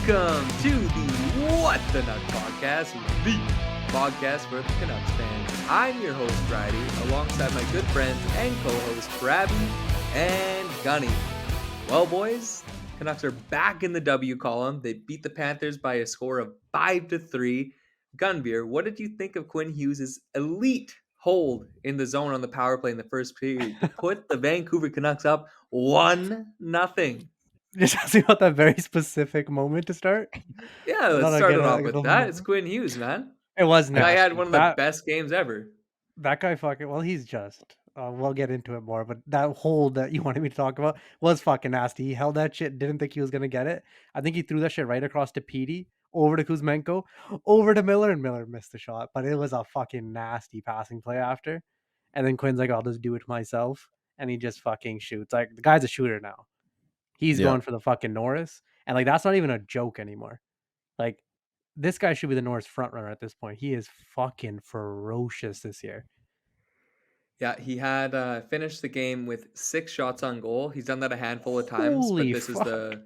Welcome to the What the Nuts podcast, the podcast for the Canucks fans. I'm your host, Bridie, alongside my good friends and co-hosts, Brabby and Gunny. Well, boys, Canucks are back in the W column. They beat the Panthers by a score of 5-3. Gunbeer, what did you think of Quinn Hughes' elite hold in the zone on the power play in the first period to put the Vancouver Canucks up 1-0? Just asking about that very specific moment to start. Yeah, let's start it off with that. It's Quinn Hughes, man. It was Guy had nasty. one of the best games ever. That guy fucking, well, he's just, we'll get into it more, but that hold that you wanted me to talk about was fucking nasty. He held that shit, didn't think he was going to get it. I think he threw that shit right across to Petey, over to Kuzmenko, over to Miller, and Miller missed the shot. But it was a fucking nasty passing play after. And then Quinn's like, I'll just do it myself. And he just fucking shoots. Like, the guy's a shooter now. He's going for the fucking Norris. And, like, that's not even a joke anymore. Like, this guy should be the Norris front runner at this point. He is fucking ferocious this year. Yeah, he had finished the game with 6 shots on goal. He's done that a handful of times, but this is the...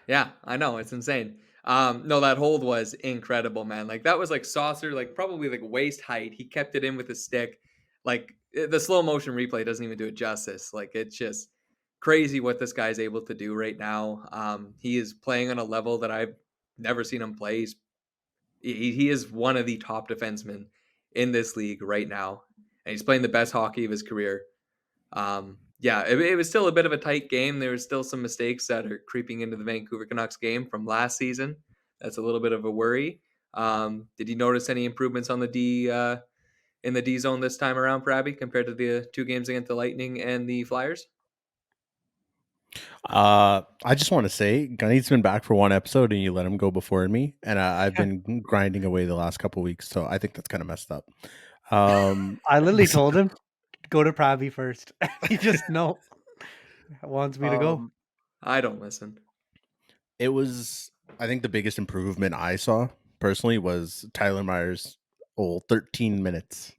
Yeah, I know. It's insane. No, that hold was incredible, man. Like, that was like saucer, like probably like waist height. He kept it in with his stick. Like, the slow motion replay doesn't even do it justice. Like, it's just crazy what this guy's able to do right now. He is playing on a level that I've never seen him play. He is one of the top defensemen in this league right now, and he's playing the best hockey of his career. It was still a bit of a tight game. There was still some mistakes that are creeping into the Vancouver Canucks game from last season. That's a little bit of a worry. Did you notice any improvements on the D in the D zone this time around, Brabby, compared to the 2 games against the Lightning and the Flyers? I just want to say, Gunny's been back for one episode, and you let him go before me, and I've been grinding away the last couple of weeks, so I think that's kind of messed up. I literally told him, go to Pravi first. He just wants me to go. I don't listen. It was, I think the biggest improvement I saw personally was Tyler Myers' 13 minutes.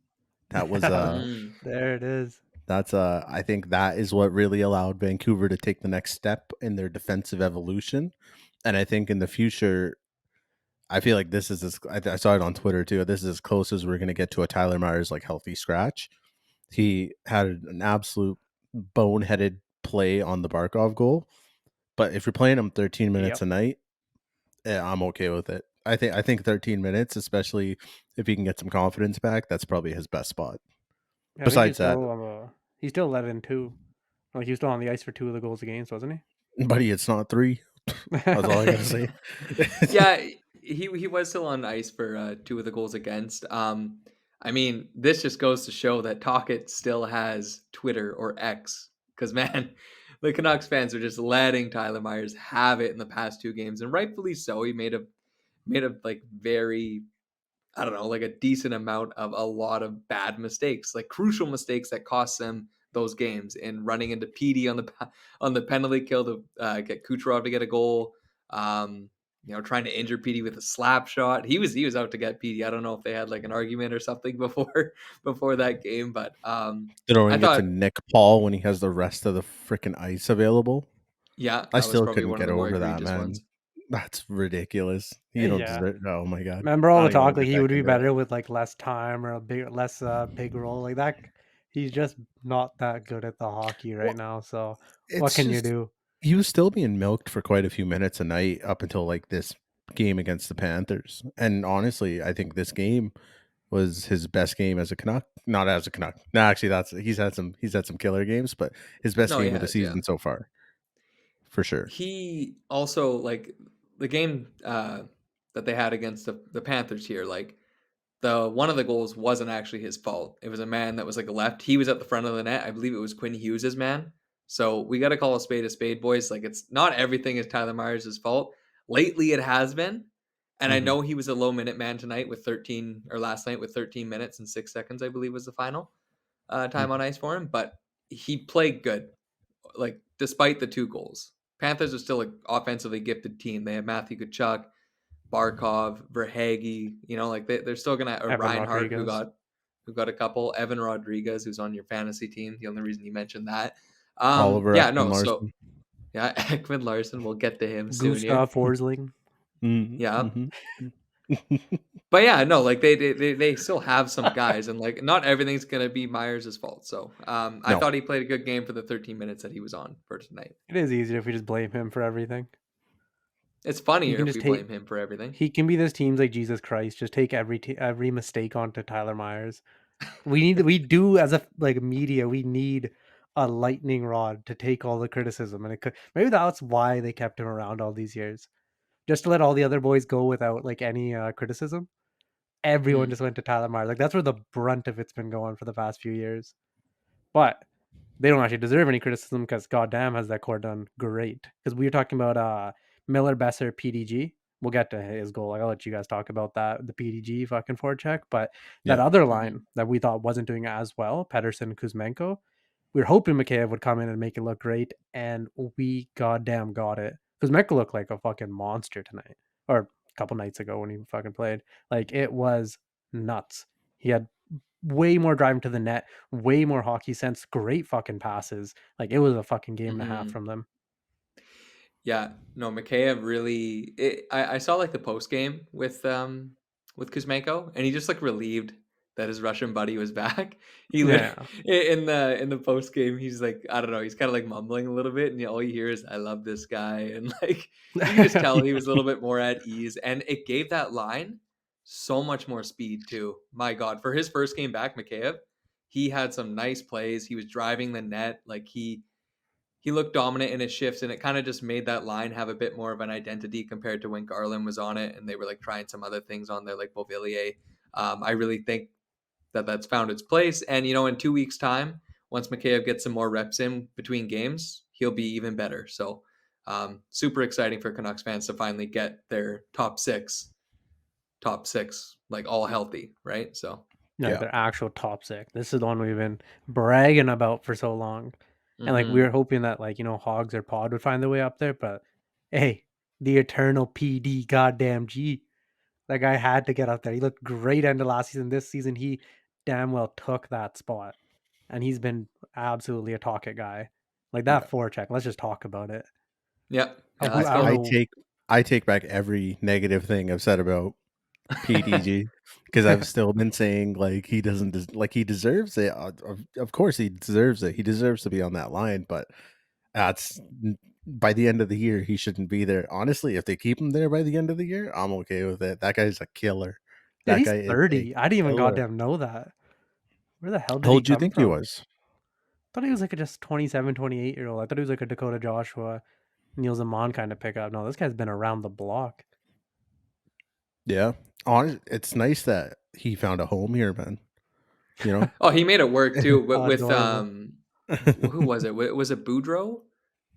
That was there it is. That's I think that is what really allowed Vancouver to take the next step in their defensive evolution. And I think in the future, I feel like this is I saw it on Twitter too. This is as close as we're going to get to a Tyler Myers like healthy scratch. He had an absolute boneheaded play on the Barkov goal, but if you're playing him 13 minutes a night, I'm okay with it. I think 13 minutes, especially if he can get some confidence back, that's probably his best spot. Besides that, he still let in 2. Like, he was still on the ice for 2 of the goals against, wasn't he? Buddy, it's not 3. That's all I gotta say. Yeah, he was still on ice for 2 of the goals against. I mean, this just goes to show that Tocchet still has Twitter or X. Because, man, the Canucks fans are just letting Tyler Myers have it in the past 2 games, and rightfully so. He made a like very, I don't know, like a decent amount of a lot of bad mistakes, like crucial mistakes that cost them those games, and running into Petey on the penalty kill to get Kucherov to get a goal. Trying to injure Petey with a slap shot. He was out to get Petey. I don't know if they had like an argument or something before that game, but throwing it to Nick Paul when he has the rest of the freaking ice available. Yeah, I still couldn't get over that, man. Ones. That's ridiculous. You don't deserve. Oh my god! Remember all the talk like he would be better with like less time or less big role like that. He's just not that good at the hockey right now. So what can you do? He was still being milked for quite a few minutes a night up until like this game against the Panthers. And honestly, I think this game was his best game as a Canuck. Not as a Canuck. No, actually, he's had some killer games, but his best game of the season so far, for sure. He also, like, the game that they had against the Panthers here, like, one of the goals wasn't actually his fault. It was a man that was like a left. He was at the front of the net. I believe it was Quinn Hughes' man. So we got to call a spade, boys. Like, it's not everything is Tyler Myers' fault. Lately, it has been. And I know he was a low minute man tonight with 13, or last night with 13 minutes and 6 seconds, I believe was the final time on ice for him. But he played good, like, despite the 2 goals. Panthers are still an offensively gifted team. They have Matthew Tkachuk, Barkov, Verhaeghe, like they're still gonna Reinhardt, who got a couple, Evan Rodriguez, who's on your fantasy team. The only reason you mentioned that, Oliver, Ekman Larson. We'll get to him soon. Gustav Forsling. Mhm, Yeah. mhm. But yeah, no, like they still have some guys, and like not everything's gonna be Myers' fault. So I No. thought he played a good game for the 13 minutes that he was on for tonight. It is easier if we just blame him for everything. It's He funnier can if just we take. blame him for everything. He can be this team's like Jesus Christ. Just take every mistake onto Tyler Myers. We do as a like media. We need a lightning rod to take all the criticism, and it could maybe that's why they kept him around all these years, just to let all the other boys go without like any criticism. Everyone Mhm. just went to Tyler Myers. Like that's where the brunt of it's been going for the past few years. But they don't actually deserve any criticism because goddamn has that core done great. Because we were talking about Miller, Besser, PDG. We'll get to his goal. Like, I'll let you guys talk about that, the PDG fucking forecheck. But that Yeah. other line Mhm. that we thought wasn't doing as well, Pedersen, Kuzmenko, we were hoping Mikheyev would come in and make it look great, and we goddamn got it. Kuzmenko looked like a fucking monster tonight, or a couple nights ago when he fucking played. Like it was nuts. He had way more driving to the net, way more hockey sense, great fucking passes. Like it was a fucking game and a half Mhm. from them. Yeah, no, Mikheyev really. I saw like the post game with Kuzmenko, and he just like relieved that his Russian buddy was back. He lit Yeah. in the post game. He's like, I don't know. He's kind of like mumbling a little bit, and all you hear is "I love this guy," and like you can just tell he was a little bit more at ease, and it gave that line so much more speed too. My God, for his first game back, Mikheyev, he had some nice plays. He was driving the net, like he looked dominant in his shifts, and it kind of just made that line have a bit more of an identity compared to when Garland was on it, and they were like trying some other things on there, like Beauvillier. I really think that that's found its place, and in 2 weeks' time, once Mikheyev gets some more reps in between games, he'll be even better. So, super exciting for Canucks fans to finally get their top six, like all healthy, right? So, Like Yeah. their actual top six. This is the one we've been bragging about for so long. And like we mm-hmm. were hoping that like, Hogs or Pod would find their way up there, but hey, the eternal PD goddamn G. That guy had to get up there. He looked great end of last season. This season he damn well took that spot. And he's been absolutely a talk it guy. Like that Yeah. forecheck. Let's just talk about it. Yeah, yeah, Who let's I don't I go. know. take I take back every negative thing I've said about PDG because I've still been saying like he doesn't like he deserves it. Of course he deserves it. He deserves to be on that line, but that's by the end of the year he shouldn't be there. Honestly, if they keep him there by the end of the year, I'm okay with it. That guy's a killer. Dude, That he's guy is a 30. I didn't even killer. goddamn know that. Where the hell How did he old do you come think he from? was? Thought he was like a just 27, 28-year-old. I thought he was like a Dakota Joshua, Neil Zaman kind of pickup. No, this guy's been around the block. Yeah. It's nice that he found a home here, man. You know? Oh, he made it work too, but with Adorable. who was it? Was it Boudreaux?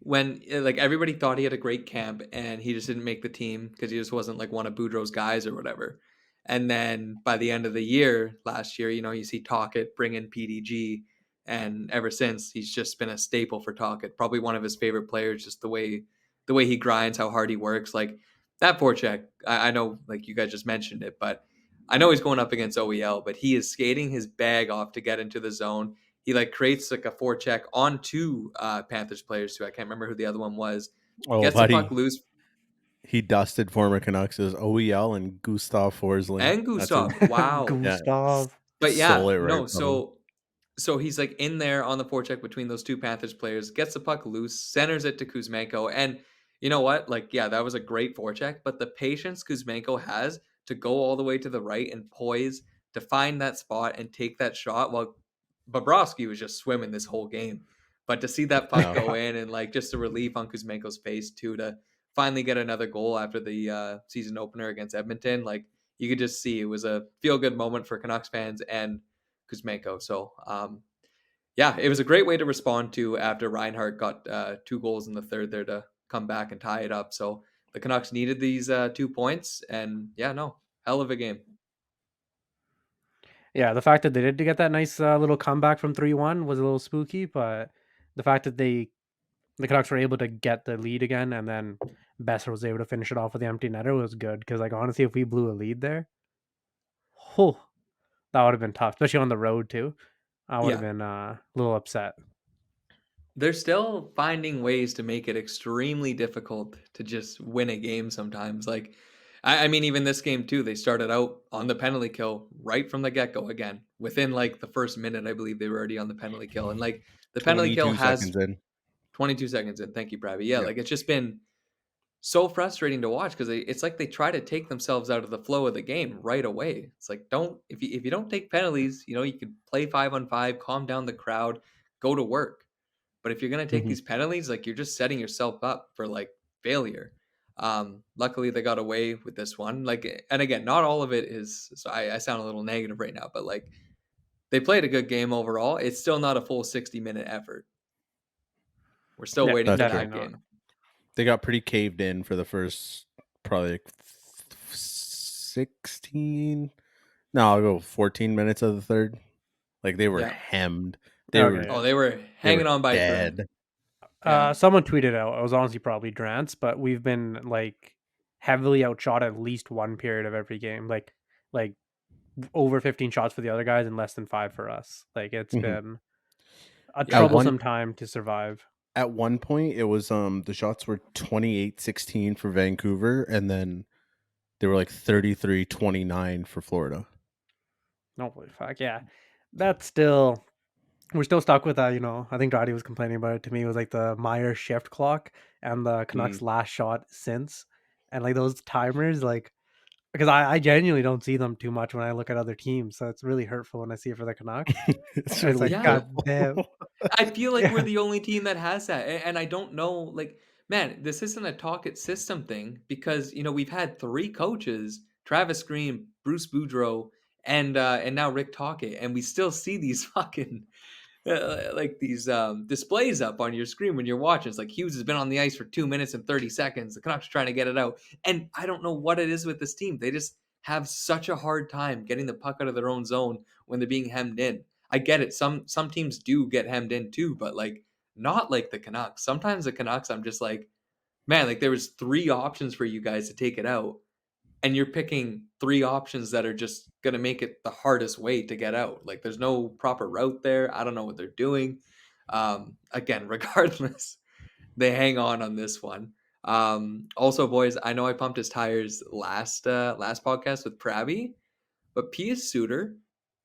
When like everybody thought he had a great camp, and he just didn't make the team because he just wasn't like one of Boudreaux's guys or whatever. And then by the end of the year, last year, you see Tocchet bring in PDG, and ever since he's just been a staple for Tocchet. Probably one of his favorite players, just the way he grinds, how hard he works. Like that forecheck, I know like you guys just mentioned it, but I know he's going up against OEL, but he is skating his bag off to get into the zone. He like creates like a forecheck on two Panthers players too. I can't remember who the other one was. Oh, Gets the puck buddy. loose, He dusted former Canucks as OEL and Gustav Forsling. and That's who. Gustav. Wow. Yeah, Gustav. But stole yeah, it right no. from him. So he's like in there on the forecheck between those two Panthers players, gets the puck loose, centers it to Kuzmenko, and you know what? Like, yeah, that was a great forecheck. But the patience Kuzmenko has to go all the way to the right and poise to find that spot and take that shot, while Bobrovsky was just swimming this whole game. But to see that puck Yeah. go in, and like just a relief on Kuzmenko's face too, to finally get another goal after the season opener against Edmonton, like you could just see it was a feel good moment for Canucks fans and Kuzmenko. So, yeah, it was a great way to respond to after Reinhardt got 2 goals in the third there to come back and tie it up. So the Canucks needed these 2 points, and yeah, no, hell of a game. Yeah, the fact that they did get that nice little comeback from 3-1 was a little spooky, but the fact that the Canucks were able to get the lead again, and then Besser was able to finish it off with the empty netter was good. Because like honestly, if we blew a lead there, oh, that would have been tough, especially on the road too. I would have Yeah, been a little upset. they're still finding ways to make it extremely difficult to just win a game sometimes. Like I mean, even this game too, they started out on the penalty kill right from the get-go again. Within, like, the first minute, I believe they were already on the penalty kill, and, like, the penalty kill 22 has seconds in. 22 seconds in. Thank you, Brabby. Yeah, Yep. like, it's just been so frustrating to watch because it's like they try to take themselves out of the flow of the game right away. It's like, don't if you don't take penalties, you could play 5-on-5, calm down the crowd, go to work. But if you're gonna take Mhm. these penalties, like, you're just setting yourself up for, like, failure. Luckily, they got away with this one. Like, and again, not all of it is. So I sound a little negative right now, but like they played a good game overall. It's still not a full 60-minute effort. We're still Yeah, waiting That's for true. definitely that not. game. They got pretty caved in for the first probably like 16. No, I'll go 14 minutes of the third. Like they were Yeah. hemmed. They Okay, were Oh, yeah. they were they were hanging on by a thread. dead. Yeah. Someone tweeted out. It was honestly probably Drance, but we've been like heavily outshot at least one period of every game. Like over 15 shots for the other guys and less than 5 for us. Like it's Mhm. been a Yeah. At one troublesome time to survive. at one point it was the shots were 28-16 for Vancouver, and then they were like 33-29 for Florida. Holy fuck, yeah. That's still we're still stuck with that, I think Dottie was complaining about it to me. It was like the Meyer shift clock and the Canucks Mm. last shot since. And like those timers, like because I genuinely don't see them too much when I look at other teams. So it's really hurtful when I see it for the Canucks. It's And it's really like, Yeah. God damn. hurtful. I feel like we're Yeah. the only team that has that. And I don't know, like, man, this isn't a talk it system thing because we've had three coaches, Travis Green, Bruce Boudreau, and now Rick Tocchet, and we still see these fucking like these displays up on your screen when you're watching. It's like Hughes has been on the ice for 2 minutes and 30 seconds. The Canucks are trying to get it out. And I don't know what it is with this team. They just have such a hard time getting the puck out of their own zone when they're being hemmed in. I get it. Some teams do get hemmed in too, but like not like the Canucks. Sometimes the Canucks, I'm just like, man, like there was three options for you guys to take it out, and you're picking three options that are just gonna make it the hardest way to get out. Like there's no proper route there. I don't know what they're doing. Again, regardless, they hang on this one. Also, boys, I know I pumped his tires last podcast with Prabby, but Pius Suter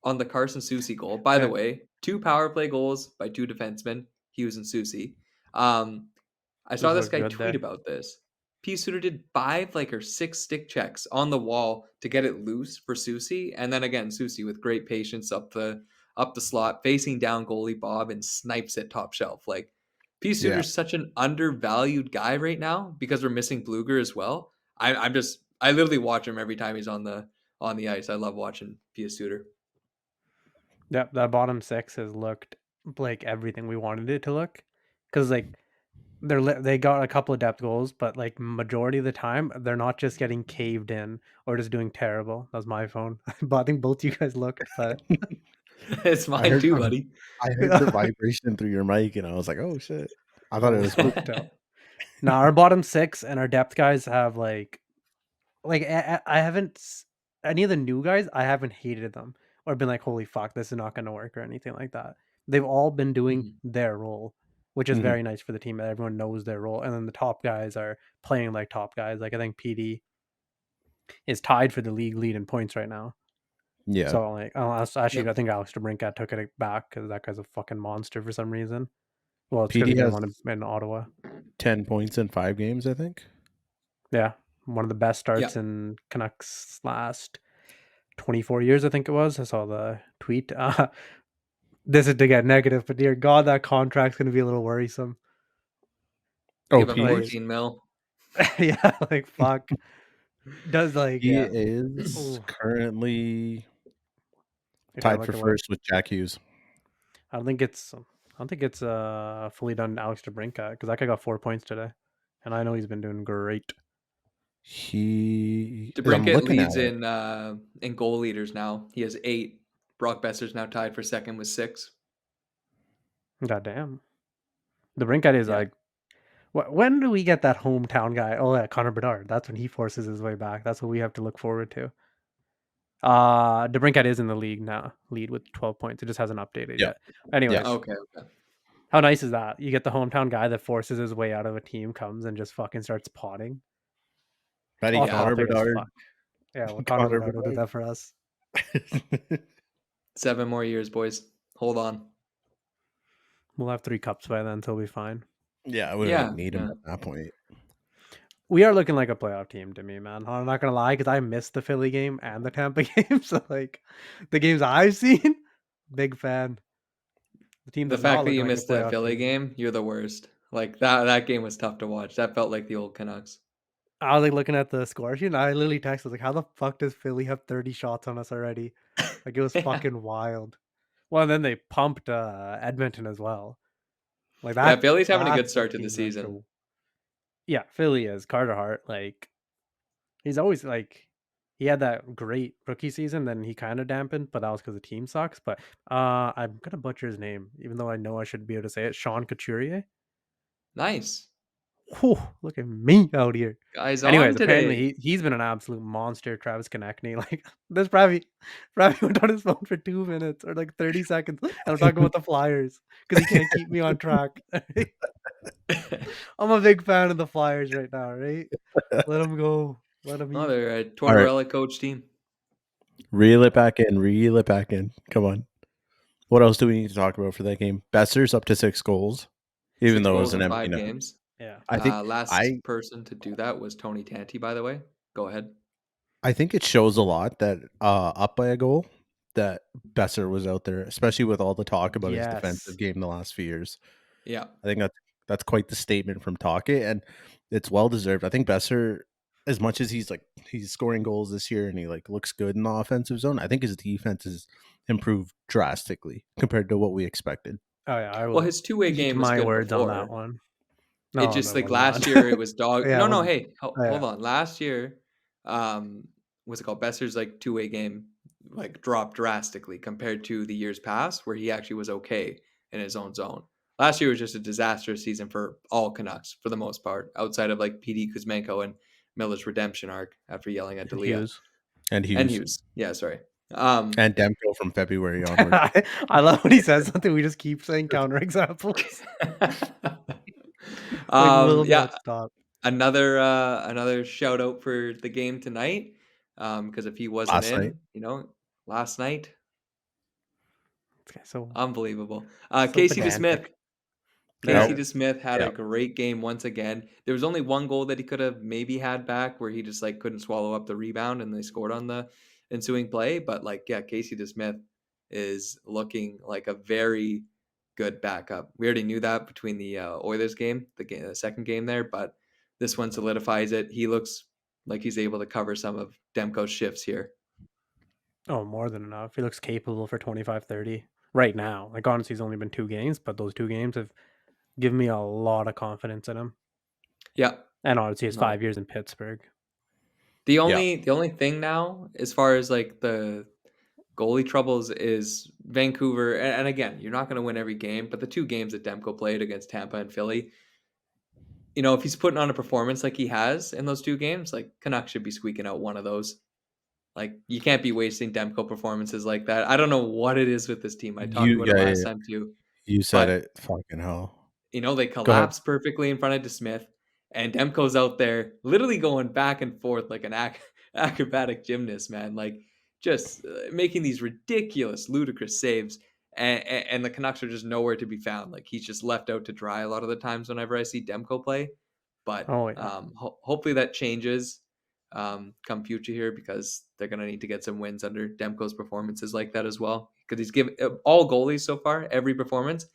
on the Carson Soucy goal. By the Yeah. way, two power play goals by two defensemen, Hughes and Soucy. Um, I saw Just this looked guy good tweet there. about this. P. Suter did 5 or 6 stick checks on the wall to get it loose for Soucy, and then again Soucy with great patience up the slot, facing down goalie Bob and snipes it top shelf. Like P. Yeah. Suter's such an undervalued guy right now because we're missing Bluger as well. I literally watch him every time he's on the ice. I love watching P. Suter. Yep, that bottom six has looked like everything we wanted it to look. Because like they got a couple of depth goals, but like majority of the time they're not just getting caved in or just doing terrible. That was my phone, but I think both you guys looked. But It's I mine heard too, buddy. I heard the vibration through your mic, and I was like, "Oh shit!" I thought I it was was me. spooked out. Now our bottom six and our depth guys have like I haven't any of the new guys. I haven't hated them or been like, holy fuck, this is not going to work or anything like that. They've all been doing Mhm. their role, which is Mhm. very nice for the team. That everyone knows their role, and then the top guys are playing like top guys. Like I think PD is tied for the league lead in points right now. Yeah. So like, actually, Yep. I think Alex DeBrincat took it back because that guy's a fucking monster for some reason. Well, it's because he PD didn't has want to in Ottawa. 10 points in 5 games, I think. Yeah, one of the best starts Yep. in Canucks last 24 years, I think it was. I saw the tweet. This is to get negative, but dear God, that contract's going to be a little worrisome. Oh, Give up Like, PD's 14 mil. yeah, like fuck. Does like, he Yeah. is oh, currently you're trying to tied look for at what? first with Jack Hughes. I don't think it's fully done Alex DeBrincat because that guy got 4 points today, and I know he's been doing great. I'm DeBrincat looking at leads it. in goal leaders now. He has 8. Brock Besser's now tied for second with 6. God damn, DeBrincat is Yeah. like. When do we get that hometown guy? Oh yeah, Connor Bedard. That's when he forces his way back. That's what we have to look forward to. DeBrincat is in the league now, lead with 12 points. It just hasn't updated Yep. yet. Anyways, Yes. Okay. Okay. how nice is that? You get the hometown guy that forces his way out of a team, comes and just fucking starts potting. Buddy, Off Connor topic as Bedard. fuck. Yeah, well, Connor Connor Bedard will do Bedard. that for us. 7 more years, boys. Hold on. We'll have 3 cups by then, so we'll be fine. Yeah, we don't Yeah, even need him yeah. at that point. We are looking like a playoff team to me, man. I'm not gonna lie, because I missed the Philly game and the Tampa game. So like the games I've seen, big fan. The team The does not fact that look you like a missed the playoff Philly team. game, you're the worst. Like, that game was tough to watch. That felt like the old Canucks. I was like looking at the score sheet and I literally texted like, how the fuck does Philly have 30 shots on us already? Like it was Yeah. fucking wild. Well, and then they pumped Edmonton as well. Like Yeah, Philly's having a good that's a start to the team that season. could. Yeah, Philly is Carter Hart. Like he's always like he had that great rookie season, then he kind of dampened, but that was because the team sucks. But I'm gonna butcher his name, even though I know I should be able to say it. Sean Couturier. Nice. Whew, look at me out here. Guys on Anyways, apparently today. he's been an absolute monster, Travis Konechny. Like this probably went on his phone for 2 minutes or like 30 seconds. And I'm talking about the Flyers because he can't keep me on track. I'm a big fan of the Flyers right now, right? Let him go. Let him Oh, eat. they're a All right, Tortorella coach team. reel it back in. Reel it back in. Come on. What else do we need to talk about for that game? Besser's up to 6 goals, even 6 though it was goals an in empty 5 net. games. Yeah. I think Last person to do that was Tony Tanti, by the way. Go ahead. I think it shows a lot that up by a goal that Besser was out there, especially with all the talk about his defensive Yes. game the last few years. Yeah. I think that's quite the statement from Take, and it's well deserved. I think Besser, as much as he's scoring goals this year and he like looks good in the offensive zone, I think his defense has improved drastically compared to what we expected. Oh yeah, I Well, will his two-way eat game was my good words on that before. one. It No, just that like was last not. year it was dog. Yeah, No, it no, was. hey, Oh, yeah. hold on. Last year, what's it called? Besser's like two-way game like dropped drastically compared to the years past where he actually was okay in his own zone. Last year was just a disastrous season for all Canucks for the most part, outside of like PD Kuzmenko and Miller's redemption arc after yelling at And Dalia Hughes. And and Hughes Hughes. Yeah, sorry. Um, and Demko from February onward. I love when he says something. We just keep saying counterexamples. Like will yeah, not stop. another shout out for the game tonight. Because if he wasn't Last night. in, last night, Okay, so unbelievable. Casey DeSmith. pedantic. Yep. Casey DeSmith had a Yep. great game once again. There was only one goal that he could have maybe had back where he just like couldn't swallow up the rebound and they scored on the ensuing play. But like, yeah, Casey DeSmith is looking like a very good backup. We already knew that between the Oilers game, the second game there, but this one solidifies it. He looks like he's able to cover some of Demko's shifts here. Oh, more than enough. He looks capable for 25-30 right now. Like honestly, he's only been 2 games, but those 2 games have given me a lot of confidence in him. Yeah. And obviously, his No. 5 years in Pittsburgh. The only thing now, as far as like the goalie troubles, is Vancouver. And again, you're not going to win every game, but the 2 games that Demko played against Tampa and Philly, if he's putting on a performance like he has in those 2 games, like Canucks should be squeaking out one of those. Like you can't be wasting Demko performances like that. I don't know what it is with this team. I talked You about it yeah, yeah, last yeah. time too, You said but it. Fucking hell. They Go ahead. collapse perfectly in front of DeSmith, and Demko's out there literally going back and forth like an acrobatic gymnast, man. Like just making these ridiculous, ludicrous saves, and the Canucks are just nowhere to be found. Like he's just left out to dry a lot of the times whenever I see Demko play. But Oh yeah. hopefully that changes come future here because they're gonna need to get some wins under Demko's performances like that as well. Because he's given all goalies so far every performance.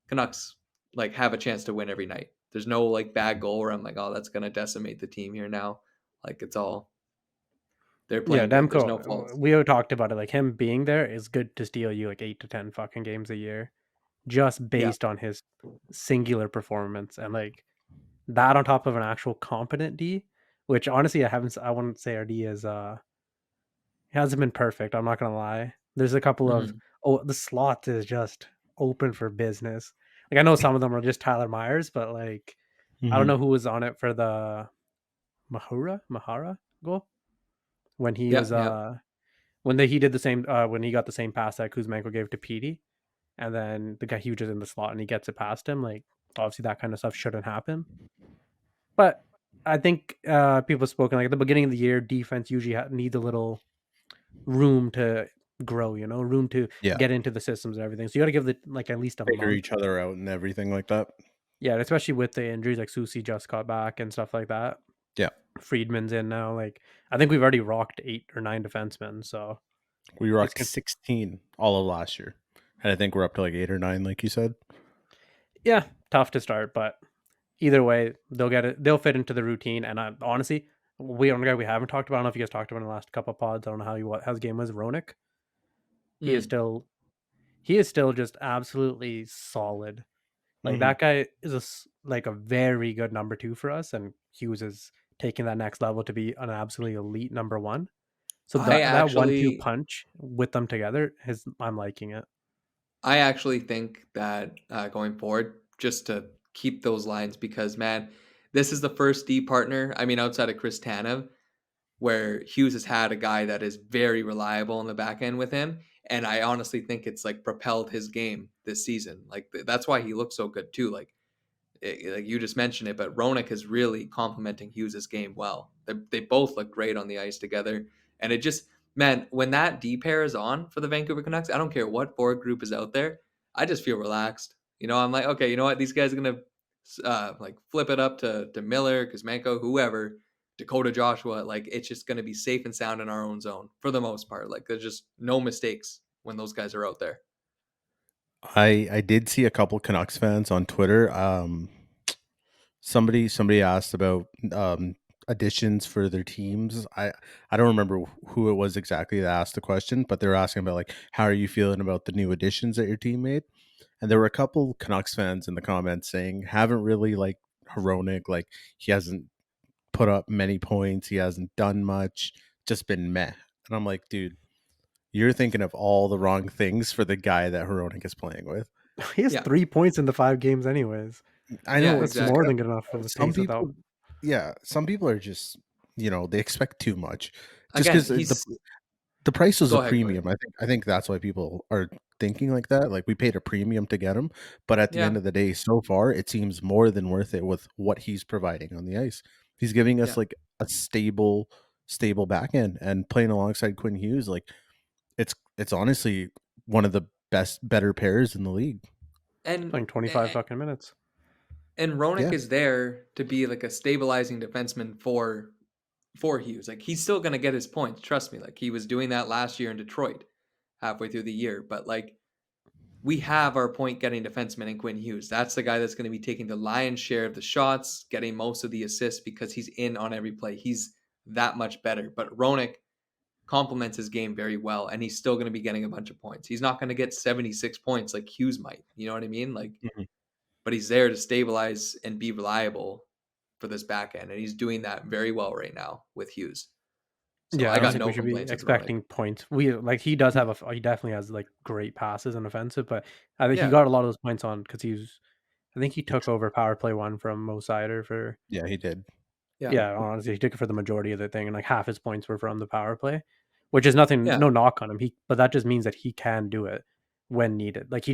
Canucks like have a chance to win every night. There's no like bad goal where I'm like, oh, that's gonna decimate the team here now. Like it's all they're Yeah, playing good. There's no Demko. faults. We have talked about it. Like him being there is good to steal you like 8 to 10 fucking games a year, just Yeah. based on his singular performance and like that on top of an actual competent D. Which honestly, I wouldn't say our D is hasn't been perfect. I'm not gonna lie. There's a couple of Mhm. the slot is just open for business. Like I know some of them are just Tyler Myers, but like I don't Mhm. know who was on it for the Mahara goal when he Yeah, was yeah. he did the same when he got the same pass that Kuzmenko gave to Petey, and then the guy he was just in the slot and he gets it past him. Like obviously that kind of stuff shouldn't happen, but I think people have spoken like at the beginning of the year, defense usually needs a little room to grow, room to Yeah, get into the systems and everything. So you got to give it like at least a figure month. each other out and everything like that. Yeah, and especially with the injuries, like Susi just got back and stuff like that. Yeah, Friedman's in now. Like I think we've already rocked 8 or 9 defensemen. So we it's rocked gonna, 16 all of last year, and I think we're up to like 8 or 9, like you said. yeah, tough to start, but either way, they'll get it. They'll fit into the routine. And I honestly, one guy we haven't talked about. I don't know if you guys talked about in the last couple of pods. I don't know how his game was. Ronick. He is Mm. still he is still just absolutely solid. Like Hmm. that guy is like a very good number 2 for us, and Hughes is taking that next level to be an absolutely elite number 1. So I that 1-2 actually punch with them together is I'm liking it. I actually think that going forward, just to keep those lines, because man, this is the first D partner. I mean, outside of Chris Tanev, where Hughes has had a guy that is very reliable in the back end with him. And I honestly think it's like propelled his game this season. Like that's why he looks so good too. Like you just mentioned it, but Roenick is really complementing Hughes's game well. They both look great on the ice together, and it just man when that D pair is on for the Vancouver Canucks, I don't care what forward group is out there, I just feel relaxed. I'm like, okay, you know what, these guys are gonna like flip it up to Miller, Kuzmenko, whoever, Dakota Joshua. Like it's just gonna be safe and sound in our own zone for the most part. Like there's just no mistakes when those guys are out there. I did see a couple Canucks fans on Twitter. Somebody asked about additions for their teams. I don't remember who it was exactly that asked the question, but they were asking about like how are you feeling about the new additions that your team made? And there were a couple Canucks fans in the comments saying haven't really like Hronik, like he hasn't put up many points, he hasn't done much, just been meh. And I'm like, dude, you're thinking of all the wrong things for the guy that Hronik is playing with. He has Yeah, 3 points in the 5 games anyways. I yeah, know That's just more exactly. than good enough for the some pace without. people, yeah, some people are just they expect too much just Again, because he's the price was a go ahead, go ahead. premium. I think that's why people are thinking like that. Like we paid a premium to get him, but at the Yeah, end of the day, so far it seems more than worth it with what he's providing on the ice. He's giving us yeah. like a stable back end and playing alongside Quinn Hughes. Like it's honestly one of the better pairs in the league. And Playing 25 fucking minutes. and Roenick Yeah. is there to be like a stabilizing defenseman for Hughes. Like he's still gonna get his points. Trust me. Like he was doing that last year in Detroit, halfway through the year. But like we have our point getting defenseman in Quinn Hughes. That's the guy that's going to be taking the lion's share of the shots, getting most of the assists because he's in on every play. He's that much better. But Roenick complements his game very well, and he's still going to be getting a bunch of points. He's not going to get 76 points like Hughes might. You know what I mean? Like, Mhm. but he's there to stabilize and be reliable for this back end, and he's doing that very well right now with Hughes. So Yeah, I I don't got think we no should be complaints with Roenick. expecting points. He does have he definitely has like great passes and offensive, but I think he Yeah, got a lot of those points on because I think he took over power play 1 from Mo Sider for. Yeah, he did. yeah, Yeah, honestly, he took it for the majority of the thing, and like half his points were from the power play, which is nothing, yeah. no knock on him. But that just means that he can do it when needed. Like we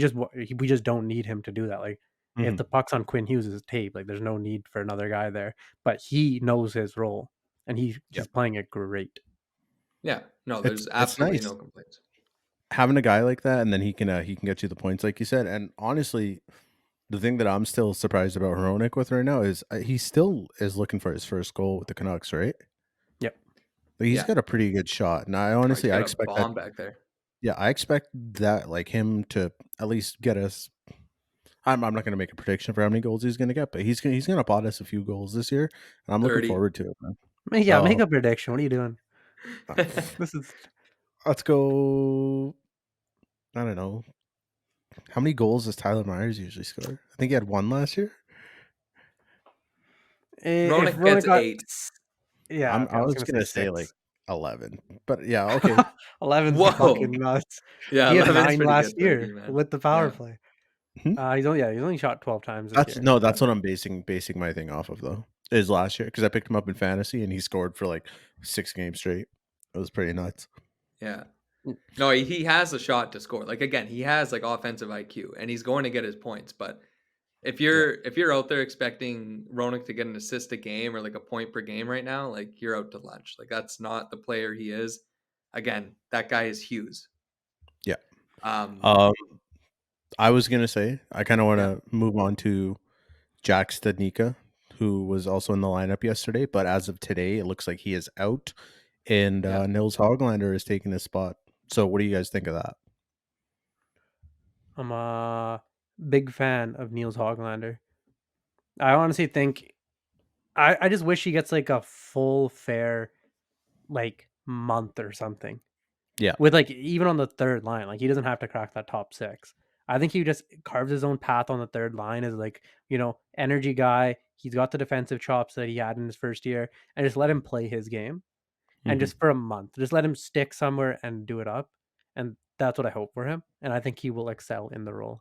just don't need him to do that. Like if Mhm. the puck's on Quinn Hughes' tape, like there's no need for another guy there. But he knows his role, and he's Yep. playing it great. Yeah, no, It's there's it's absolutely nice no complaints. having a guy like that, and then he can get you the points like you said. And honestly, the thing that I'm still surprised about Hronik with right now is he still is looking for his first goal with the Canucks, right? Yep. Like, he's Yeah. got a pretty good shot, and Oh, he's I got a expect that. bomb back there. Yeah, I expect that like him to at least get us. I'm not going to make a prediction for how many goals he's going to get, but he's gonna pot us a few goals this year, and I'm looking 30. forward to it, man. Yeah, make Oh, a prediction. What are you doing? This is let's go. I don't know. How many goals does Tyler Myers usually score? I think he had one last year. if Roenick Rona gets got 8. yeah, okay, I I was was gonna say gonna say like 6. 11, but yeah, okay. 11's Whoa. fucking nuts. Yeah, He had 11's 9 pretty last good for a year D-man. with the power Yeah. play. Mhm. He's only shot 12 times this That's year, no, but that's what I'm basing my thing off of though. Is last year because I picked him up in fantasy and he scored for like 6 games straight. It was pretty nuts. Yeah. No, he has a shot to score. Like, again, he has, like, offensive IQ, and he's going to get his points, but Yeah. If you're out there expecting Ronak to get an assist a game or like a point per game right now, like you're out to lunch. Like that's not the player he is. Again, that guy is Hughes. Yeah. Um, Um, I was gonna say I kind of want yeah, to move on to Jack Stadnika, who was also in the lineup yesterday, but as of today, it looks like he is out, and yeah. Nils Hoglander is taking his spot. So, what do you guys think of that? I'm a big fan of Niels Hoglander. I honestly think I just wish he gets like a full fair like month or something. Yeah. With like even on the third line, like he doesn't have to crack that top six. I think he just carves his own path on the third line as like, energy guy. He's got the defensive chops that he had in his first year, and just let him play his game. And Hmm. just for a month, just let him stick somewhere and do it up. And that's what I hope for him. And I think he will excel in the role.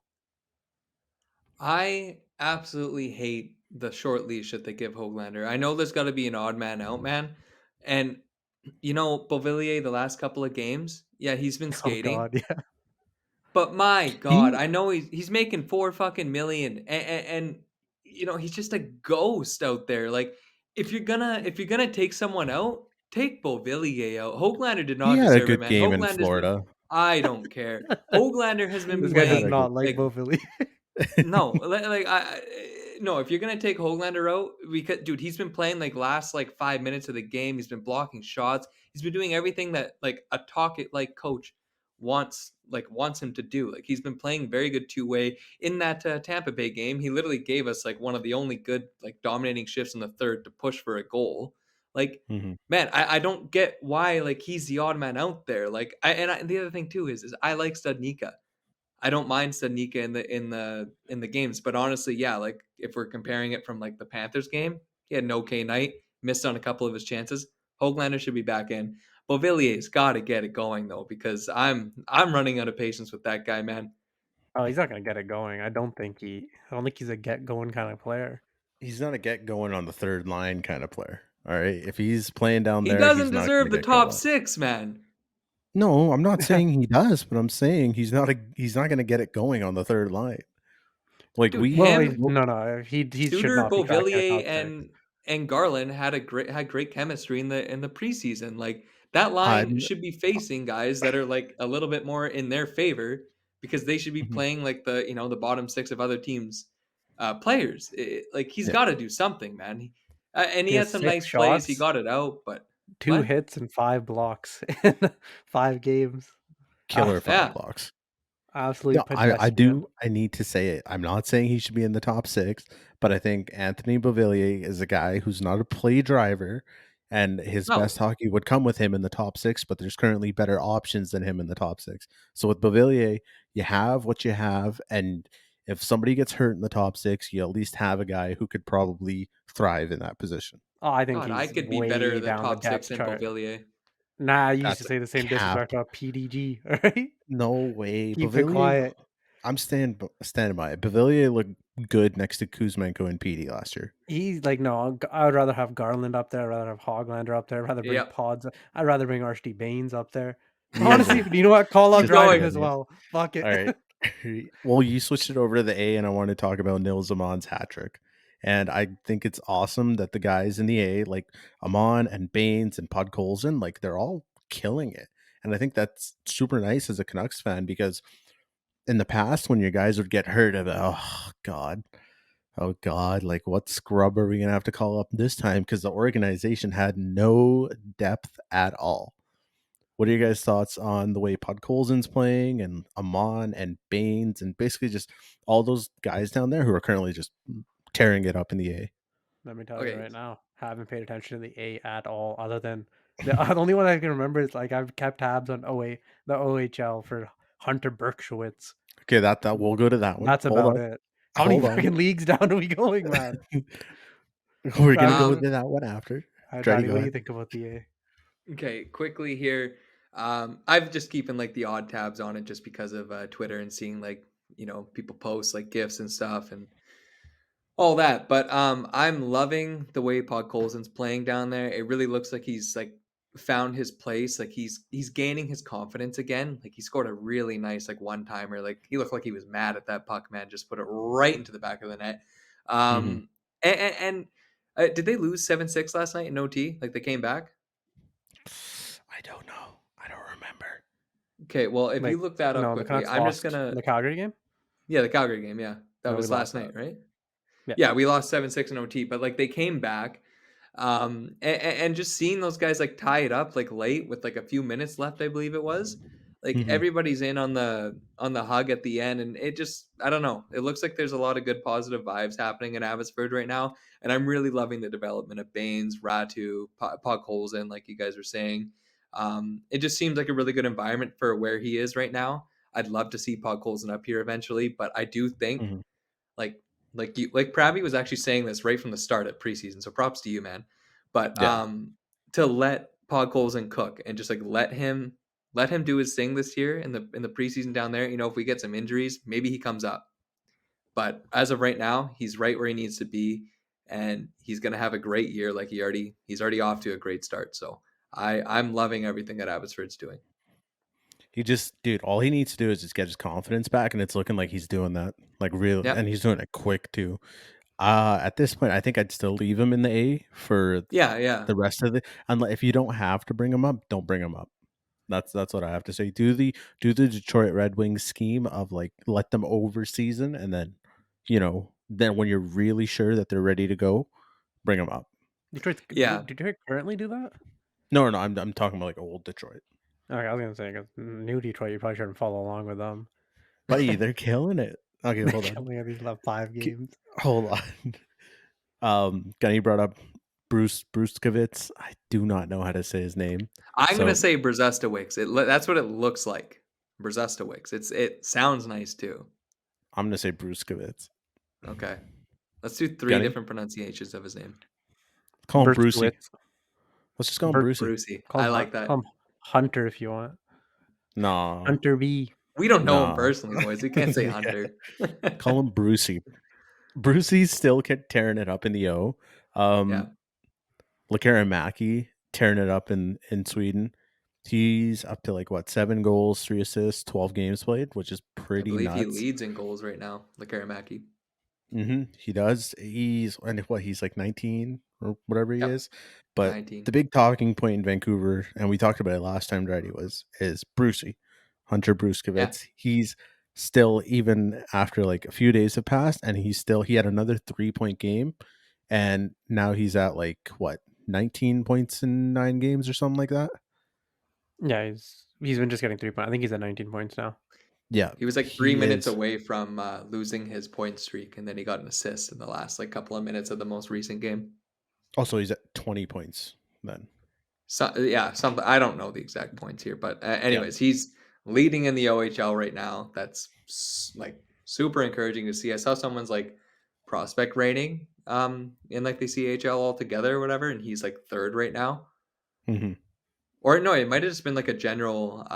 I absolutely hate the short leash that they give Hoglander. I know there's got to be an odd man out man, and Beauvillier the last couple of games, yeah, he's been Oh skating. God, yeah. But my god, He I know he's making 4 fucking million and he's just a ghost out there. Like if you're gonna take someone out, take Beauvillier out. Hoglander did he not had a deserve it, good man. game in Hoglander's been Florida. I don't care. Hoglander has been This He guy had does a playing good. not like like Beauvillier. no, like no. If you're gonna take Hoglander out, because dude, he's been playing like last like 5 minutes of the game. He's been blocking shots. He's been doing everything that like a talk it like coach wants him to do. Like he's been playing very good two way in that Tampa Bay game. He literally gave us like one of the only good like dominating shifts in the third to push for a goal. Like Hmm. man, I don't get why like he's the odd man out there. Like the other thing too is I like Studnicka. I don't mind Stanika in the games, but honestly, yeah, like if we're comparing it from like the Panthers game, he had an okay night, missed on a couple of his chances. Hoglander should be back in. Beauvillier's got to get it going though, because I'm running out of patience with that guy, man. Oh, he's not gonna get it going. I don't think he's a get going kind of player. He's not a get going on the third line kind of player. All right, if he's playing down He there, he's doesn't not going deserve to the get top going. 6, man. No, I'm not saying he does, but I'm saying he's not going to get it going on the third line. Like Dude, Well, him, no, he should Suter, not be cracking a Beauvillier, top six. and Garland had great chemistry in the preseason. Like that line I'm should be facing guys that are like a little bit more in their favor because they should be mhm, playing like the bottom 6 of other teams players. Like he's yeah, got to do something, man. And He he had has some six nice plays. He shots, got it out, but 2 what? hits, and 5 blocks in 5 games. killer Abs- 5 Yeah. blocks. No, Absolute I pedestrian. do. I need to say it. I'm not saying he should be in the top 6, but I think Anthony Beauvillier is a guy who's not a play driver, and his best No. hockey would come with him in the top 6, but there's currently better options than him in the top 6. So with Beauvillier, you have what you have, and if somebody gets hurt in the top 6, you at least have a guy who could probably thrive in that position. Oh, I think God, I he's could be better way than down the top 6 depth in chart. Beauvillier. Nah, you used to That's a say the same cap. disrespect about PDG, alright? No way. Keep it Beauvillier, quiet. I'm standing by it. Beauvillier looked good next to Kuzmenko and PD last year. He's like, no, I would rather have Garland up there. I'd rather have Hoglander up there. I'd rather bring Yep. Pods. I'd rather bring RSD Baines up there. You guys Honestly, are you know what? Call out Keep just Dryden going. as forgetting it. well. Fuck it. All right. Well, you switched it over to the A, and I want to talk about Nils Amon's hat trick. And I think it's awesome that the guys in the A, like Amon and Baines and Podkolzin, like they're all killing it. And I think that's super nice as a Canucks fan because in the past, when your guys would get hurt, I'd be, oh God, like what scrub are we gonna have to call up this time? Because the organization had no depth at all. What are your guys' thoughts on the way Podkolzin's playing and Amon and Baines and basically just all those guys down there who are currently just tearing it up in the A? Let me tell you Okay. right now, haven't paid attention to the A at all. Other than the only one I can remember is like I've kept tabs on the OHL for Hunter Berkshowitz. Okay, that we'll go to that one. That's Hold about on. it. How many Hold on. fucking leagues down are we going, man? We're gonna Dryden, go Um to that one after. Dreddy, Dryden, go what do you ahead. think about the A? Okay, quickly here. I've just keeping like the odd tabs on it just because of Twitter and seeing like people post like gifs and stuff and all that. But I'm loving the way Podkolzin's playing down there. It really looks like he's like found his place. Like he's gaining his confidence again. Like he scored a really nice like one timer. Like he looked like he was mad at that puck, man. Just put it right into the back of the net. Hmm. And did they lose 7-6 last night in OT? Like they came back. I don't know. I don't remember. Okay, well if you Like, look that up no, the quickly, Canucks I'm just lost gonna the Calgary game. yeah the Calgary game. Yeah, that No, we was lost last that. night, right? Yeah. Yeah, we lost 7-6 in OT, but like they came back. And just seeing those guys like tie it up like late with like a few minutes left, I believe it was. Like Hmm. everybody's in on the hug at the end, and it just I don't know. It looks like there's a lot of good positive vibes happening in Abbotsford right now, and I'm really loving the development of Baines, Ratu, Puck Holzen, like you guys were saying. It just seems like a really good environment for where he is right now. I'd love to see Puck Holzen up here eventually, but I do think Hmm. like like Pravi was actually saying this right from the start at preseason, so props to you, man. But Yeah. to let Podkolzin cook and just like let him do his thing this year in the preseason down there. You know, if we get some injuries, maybe he comes up. But as of right now, he's right where he needs to be, and he's gonna have a great year. Like he's already off to a great start. So I'm loving everything that Abbotsford's doing. He just, dude, all he needs to do is just get his confidence back, and it's looking like he's doing that, like real, Yeah, and he's doing it quick too. At this point, I think I'd still leave him in the A for yeah, yeah, the rest of the. Unless if you don't have to bring him up, don't bring him up. That's what I have to say. Do the Detroit Red Wings scheme of like let them over season, and then then when you're really sure that they're ready to go, bring them up. yeah. Detroit currently do that? No, I'm talking about like old Detroit. Okay, I was gonna say 'cause new Detroit, you probably shouldn't follow along with them. Buddy, they're killing it. Okay, They're hold on. killing it these last 5 games. Hold on. Gunny brought up Bruce Bruskevitz. I do not know how to say his name. I'm gonna So say Brzustowicz. That's what it looks like. Brzustowicz. It sounds nice too. I'm gonna say Bruskevitz. Okay, let's do three Gunny? different pronunciations of his name. Call him Brucey. Bertowitz. Let's just call him Brucey. Brucey. I like Call that. him Hunter if you want. No. Hunter B. We don't know him No. personally, boys. We can't say Yeah. Hunter. Call him Brucey. Brucey's still kept tearing it up in the O. Yeah, Mackie tearing it up in Sweden. He's up to like what 7 goals, 3 assists, 12 games played, which is I pretty believe he nuts. leads in goals right now. Lekaramaki. He does. He's like 19 or whatever he Yep, is. But 19. the big talking point in Vancouver, and we talked about it last time, Dreddy, is Brucey, Hunter Yeah, Bruskevitz. He's still, even after like a few days have passed, and he had another 3-point game, and now he's at like what 19 points in 9 games or something like that. Yeah, he's been just getting 3 points. I think he's at 19 points now. Yeah, he was like 3 minutes is. away from losing his point streak, and then he got an assist in the last like couple of minutes of the most recent game. Also, he's at 20 points then. So yeah, something I don't know the exact points here, but Yeah. anyways, he's leading in the OHL right now. That's like super encouraging to see. I saw someone's like prospect rating in like the CHL altogether or whatever, and he's like third right now. Hmm. Or no, it might have just been like a general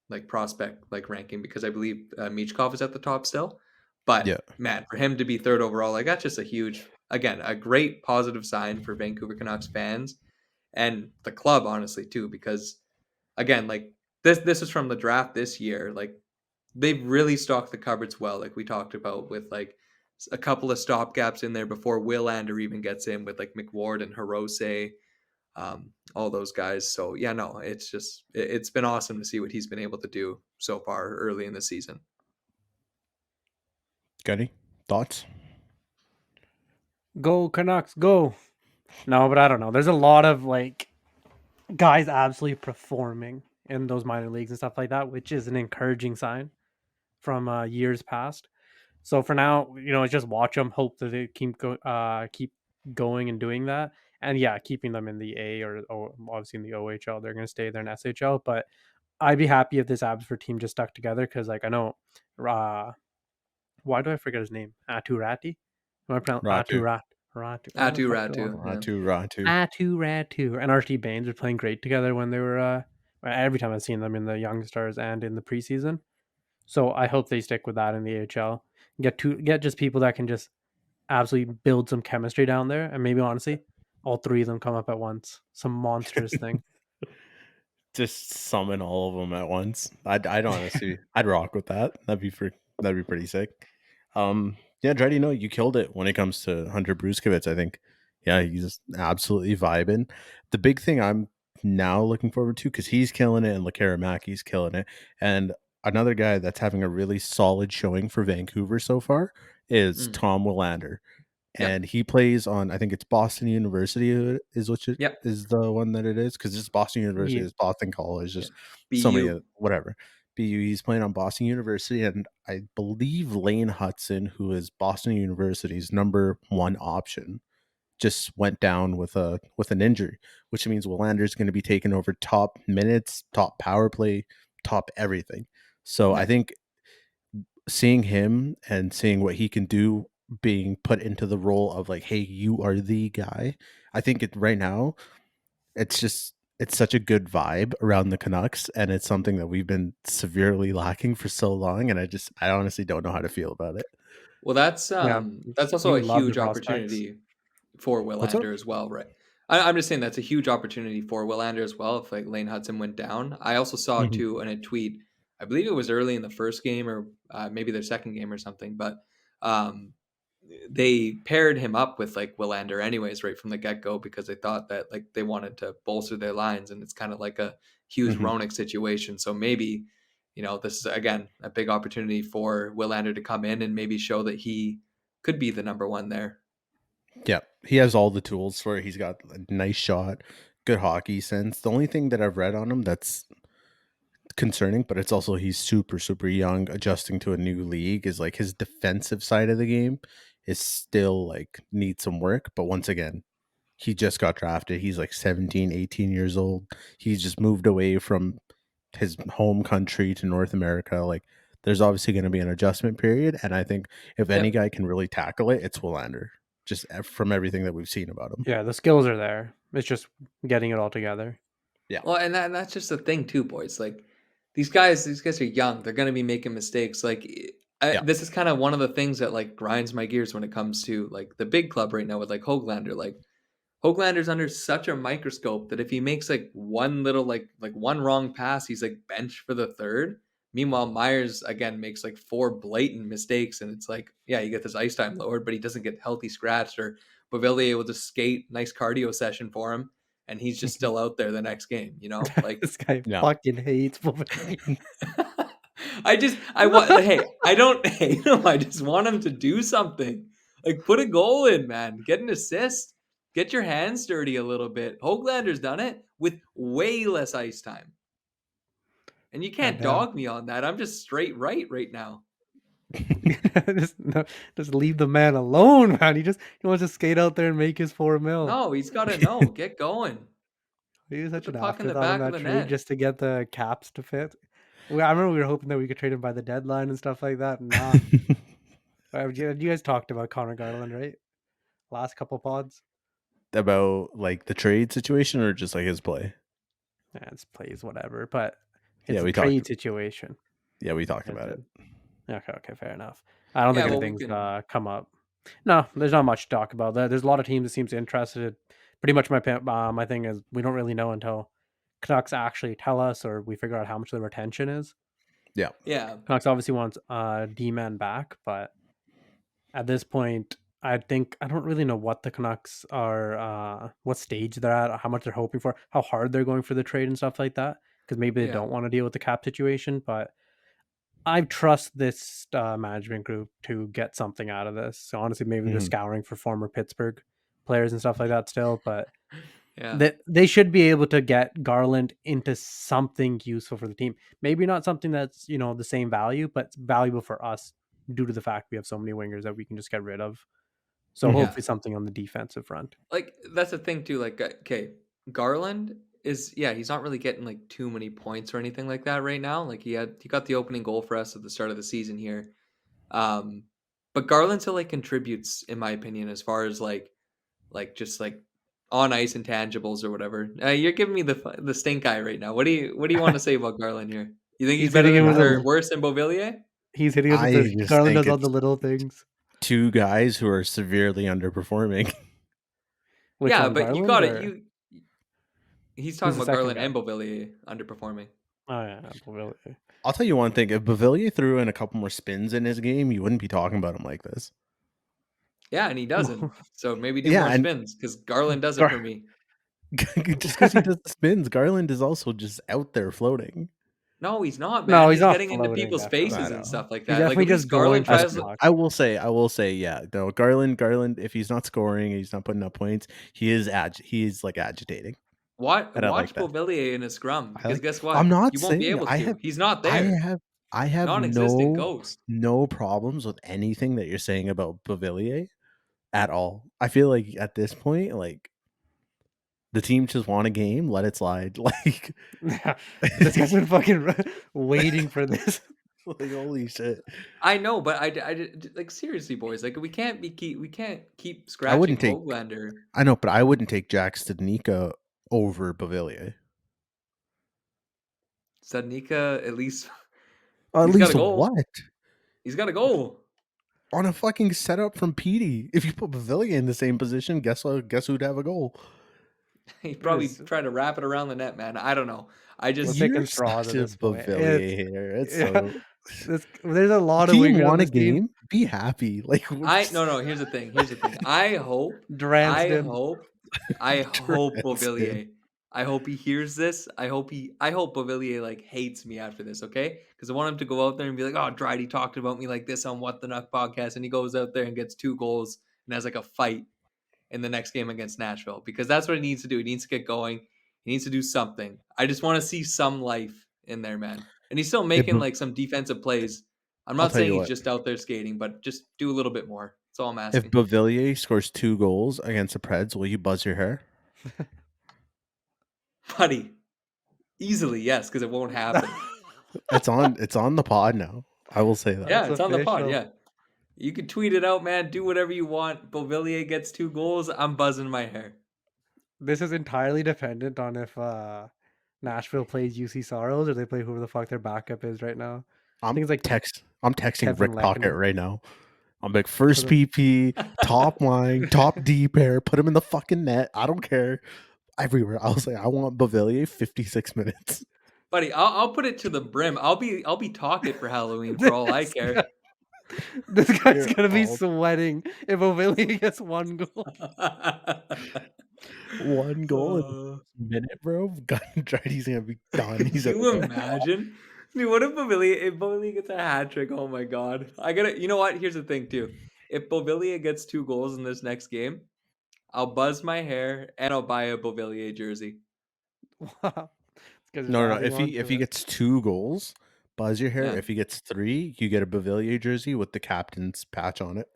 like prospect like ranking because I believe Michkov is at the top still. Yeah. But man, for him to be third overall, like that's just a huge, again, a great positive sign for Vancouver Canucks fans and the club, honestly, too, because again, like this is from the draft this year. Like they've really stocked the cupboards well, like we talked about with like a couple of stopgaps in there before Willander even gets in with like McWard and Hirose, all those guys. So yeah, no, it's just it's been awesome to see what he's been able to do so far early in the season. Gunny, thoughts? Go Canucks, go! No, but I don't know. There's a lot of like guys absolutely performing in those minor leagues and stuff like that, which is an encouraging sign from years past. So for now, it's just watch them, hope that they keep going and doing that, and yeah, keeping them in the A or obviously in the OHL. They're going to stay there in SHL, but I'd be happy if this Abbotsford team just stuck together because, like, I know, why do I forget his name? Aturati? Am I pronouncing Ratu. Aturat? Ratu? Why the Ratu, fuck do I want Ratu, yeah. Ratu. Ratu and RT Baines were playing great together when they were every time I've seen them in the Young Stars and in the preseason. So I hope they stick with that in the AHL. Get just people that can just absolutely build some chemistry down there, and maybe honestly, all three of them come up at once. Some monstrous thing. Just summon all of them at once. I'd honestly I'd rock with that. That'd be pretty sick. Yeah, Dreddy, no, you killed it when it comes to Hunter Bruskevitz, I think. Yeah, he's just absolutely vibing. The big thing I'm now looking forward to, because he's killing it and Mackey's killing it. And another guy that's having a really solid showing for Vancouver so far is Mm. Tom Willander, Yep. and he plays on, I think it's Boston University is which it Yep. is the one that it is, because it's Boston University, Yeah. it's Boston College, Yeah. just so many BU. whatever. BU, he's playing on Boston University, and I believe Lane Hudson, who is Boston University's number one option, just went down with an injury, which means Willander's going to be taking over top minutes, top power play, top everything. So I Yeah. think seeing him and seeing what he can do, being put into the role of like, hey, you are the guy. I think it right now, it's such a good vibe around the Canucks, and it's something that we've been severely lacking for so long, and I honestly don't know how to feel about it. Well, Yeah, that's also we a love the huge prospects. opportunity for What's up? Willander as well, right? I'm just saying that's a huge opportunity for Willander as well. If like Lane Hudson went down, I also saw Mhm. too in a tweet. I believe it was early in the first game or maybe their second game or something, but um, they paired him up with like Willander anyways right from the get go because they thought that like they wanted to bolster their lines, and it's kind of like a Hughes Mhm. Ronick situation. So maybe this is again a big opportunity for Willander to come in and maybe show that he could be the number one there. Yeah, he has all the tools for it. He's got a nice shot, good hockey sense. The only thing that I've read on him that's concerning, but it's also he's super, super young, adjusting to a new league, is like his defensive side of the game is still like needs some work. But once again, he just got drafted. He's like 17, 18 years old. He's just moved away from his home country to North America. Like there's obviously going to be an adjustment period. And I think if any Yep. guy can really tackle it, it's Willander, just from everything that we've seen about him. Yeah, the skills are there. It's just getting it all together. Yeah. Well, and that's just the thing too, boys. Like these guys are young. They're gonna be making mistakes. Like Yeah. this is kind of one of the things that like grinds my gears when it comes to like the big club right now with like Hoglander. Like Hoaglander's under such a microscope that if he makes like one little like one wrong pass, he's like benched for the third. Meanwhile, Myers again makes like four blatant mistakes, and it's like, yeah, you get this ice time lowered, but he doesn't get healthy scratched. Or Beauvillier will just skate, nice cardio session for him, and he's just still out there the next game. Like This guy Yeah. fucking hates Bovee. I want hey, I don't hate him. I just want him to do something. Like put a goal in, man. Get an assist. Get your hands dirty a little bit. Hoaglander's done it with way less ice time. And you God can't damn. dog me on that. I'm just straight right now. just, no, just leave the man alone, man. He wants to skate out there and make his 4 mil. No, he's got to know. Get going. He was Put such the an puck in the afterthought in back of that the trade net. just to get the caps to fit. I remember we were hoping that we could trade him by the deadline and stuff like that. Nah. You guys talked about Connor Garland, right? Last couple pods. About like the trade situation or just like his play? Yeah, it's plays whatever, but Yeah, it's a we talked. trade situation. Yeah, we talked Is about it. it? Okay, fair enough. I don't Yeah, think well, we anything's can. come up. No, there's not much to talk about. There's a lot of teams that seems interested. Pretty much my thing is we don't really know until Canucks actually tell us or we figure out how much the retention is. Yeah. Yeah. Canucks obviously wants D-man back, but at this point, I think I don't really know what the Canucks are, what stage they're at, or how much they're hoping for, how hard they're going for the trade and stuff like that. Because maybe they Yeah. don't want to deal with the cap situation, but I trust this management group to get something out of this. So honestly, maybe they're Mhm. scouring for former Pittsburgh players and stuff like that still, but Yeah. they should be able to get Garland into something useful for the team. Maybe not something that's the same value, but it's valuable for us due to the fact we have so many wingers that we can just get rid of. So Mhm. Yeah. hopefully something on the defensive front. Like that's the thing too. Like, okay, Garland is yeah, he's not really getting like too many points or anything like that right now. Like he got the opening goal for us at the start of the season here. Um, but Garland still like contributes, in my opinion, as far as like just like on ice intangibles or whatever. You're giving me the stink eye right now. What do you want to say about Garland here? You think He's he's better hitting him than with or a worse than Beauvillier? he's hitting us with I the just Garland think does all the it's little things. two guys who are severely underperforming. Which Yeah, one, but you Garland got it. or He's Who's talking the about second Garland guy? and Beauvillier underperforming. Oh yeah, Bavili. I'll tell you one thing: if Bavillier threw in a couple more spins in his game, you wouldn't be talking about him like this. Yeah, and he doesn't. So maybe do Yeah, more and spins because Garland does it Gar- for me. just because he does the spins, Garland is also just out there floating. No, he's not, No, man. he's He's not getting into floating. people's Definitely, I faces and know. stuff like he's that. Like definitely at least just going Garland for the tries. puck. I will say, yeah. No, Garland. If he's not scoring, he's not putting up points. He's like agitating, and I Watch like that. Beauvillier in a scrum I because like. guess I'm what? not You won't be saying able to. He's not I there. have, I have Non-existent ghost. no problems with anything that you're saying about Bavillier at all. I feel like at this point, like the team just won a game, let it slide. Like, This guy's been fucking waiting for this. like holy shit. I know, but like seriously, boys. Like we can't keep I scratching wouldn't take. Hoglander. I know, but I wouldn't take Jack Studnicka over Bavillier. Sadnika, at least At he's got a least goal. what? He's got a goal. On a fucking setup from Petey. If you put Bavillier in the same position, guess what? Guess who'd have a goal? He probably This- tried to wrap it around the net, man. I don't know. I We're just You're picking straws such at a this point. Bavillier here. It's Yeah, so there's a lot of team wingers on won a this team. game. Be happy. Like we're I just no no. Here's the thing. Here's the thing. I Dranston. hope, I hope Dranston. Beauvillier. I hope he hears this. I hope Beauvillier like hates me after this. Okay, because I want him to go out there and be like, "Oh, Dridey talked about me like this on What the Nuck podcast," and he goes out there and gets 2 goals and has like a fight in the next game against Nashville because that's what he needs to do. He needs to get going. He needs to do something. I just want to see some life in there, man. And he's still If, making like some defensive plays. I'm I'll not tell saying you he's what. just out there skating, but just do a little bit more. That's all I'm If asking. Bavillier scores 2 goals against the Preds, will you buzz your hair? Buddy, easily, yes, because it won't happen. It's on the pod now. I will say that. Yeah, That's it's on the pod. official. Yeah. You can tweet it out, man. Do whatever you want. Beauvillier gets 2 goals. I'm buzzing my hair. This is entirely dependent on if Nashville plays UC Soros or they play whoever the fuck their backup is right now. I think it's like I'm texting Kevin Rick Pocket Lehkonen. right now. I'm like, first PP, top line, top D pair, put him in the fucking net. I don't care. Everywhere. I was like, I want Bavillier 56 minutes. Buddy, I'll put it to the brim. I'll be talking for Halloween for all I This care. guy- This guy's You're gonna be all- sweating if O'Villier gets 1 goal. One goal in Uh, a minute, bro. Dridey's gonna be done. He's Can out you there. imagine? Dude, what if Beauvillier gets a hat trick? Oh my god. You know what? Here's the thing too. If Beauvillier gets 2 goals in this next game, I'll buzz my hair and I'll buy a Beauvillier jersey. Wow. This guy's No. adding on If to he it. gets 2 goals, buzz your hair. Yeah. If he gets 3, you get a Bavillier jersey with the captain's patch on it.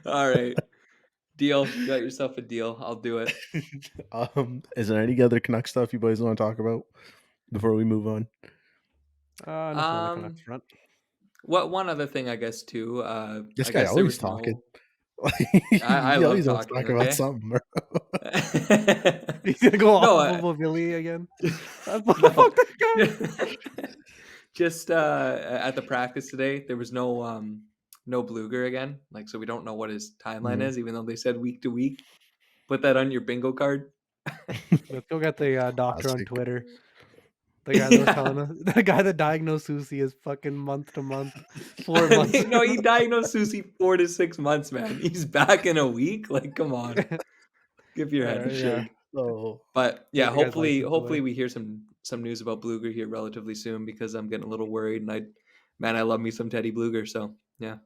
All right. Deal. You got yourself a deal. I'll do it. Is there any other Canuck stuff you boys want to talk about before we move on? Nothing on the Canucks front. What one other thing I guess too. This I guy guess there always was talking. no. I He love always wants to talking. talk about Okay. something, bro. He's gonna go off No, of O'Villier again. Fuck no. that guy. Just at the practice today, there was no Bluger again. Like, so we don't know what his timeline is, even though they said week to week. Put that on your bingo card. Let's go get the doctor on Classic. Twitter. The guy that was Yeah. telling us, the guy that diagnosed Susie is fucking month to month, 4 months. No, he diagnosed Susie 4 to 6 months, man. He's back in a week. Like, come on, give your head a Yeah. shake. Oh, But Take yeah, the guy's license hopefully away. we hear some news about Bluger here relatively soon because I'm getting a little worried and I love me some Teddy Bluger. So yeah.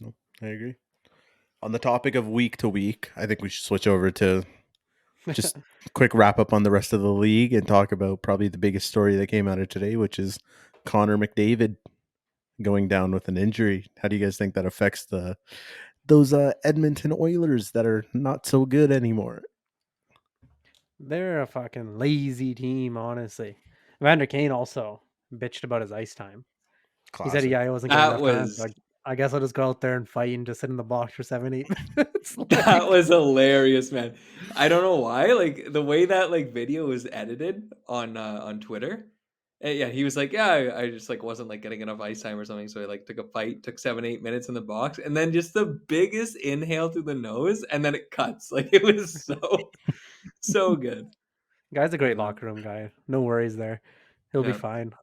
no, I agree. On the topic of week to week, I think we should switch over to just quick wrap up on the rest of the league and talk about probably the biggest story that came out of today, which is Connor McDavid going down with an injury. How do you guys think that affects those Edmonton Oilers that are not so good anymore? They're a fucking lazy team, honestly. Vander Kane also bitched about his ice time. He said, Classic. "Yeah, I wasn't getting That enough time. was So I guess I'll just go out there and fight and just sit in the box for 7-8 minutes." that was hilarious, man. I don't know why. Like the way that like video was edited on Twitter, Yeah, he was like, "Yeah, I just, like, wasn't, like, getting enough ice time or something, so I, like, took a fight, took 7, 8 minutes in the box, and then just the biggest inhale through the nose, and then it cuts." Like, it was so good. Guy's a great Uh, locker room guy. No worries there. He'll be yeah. fine.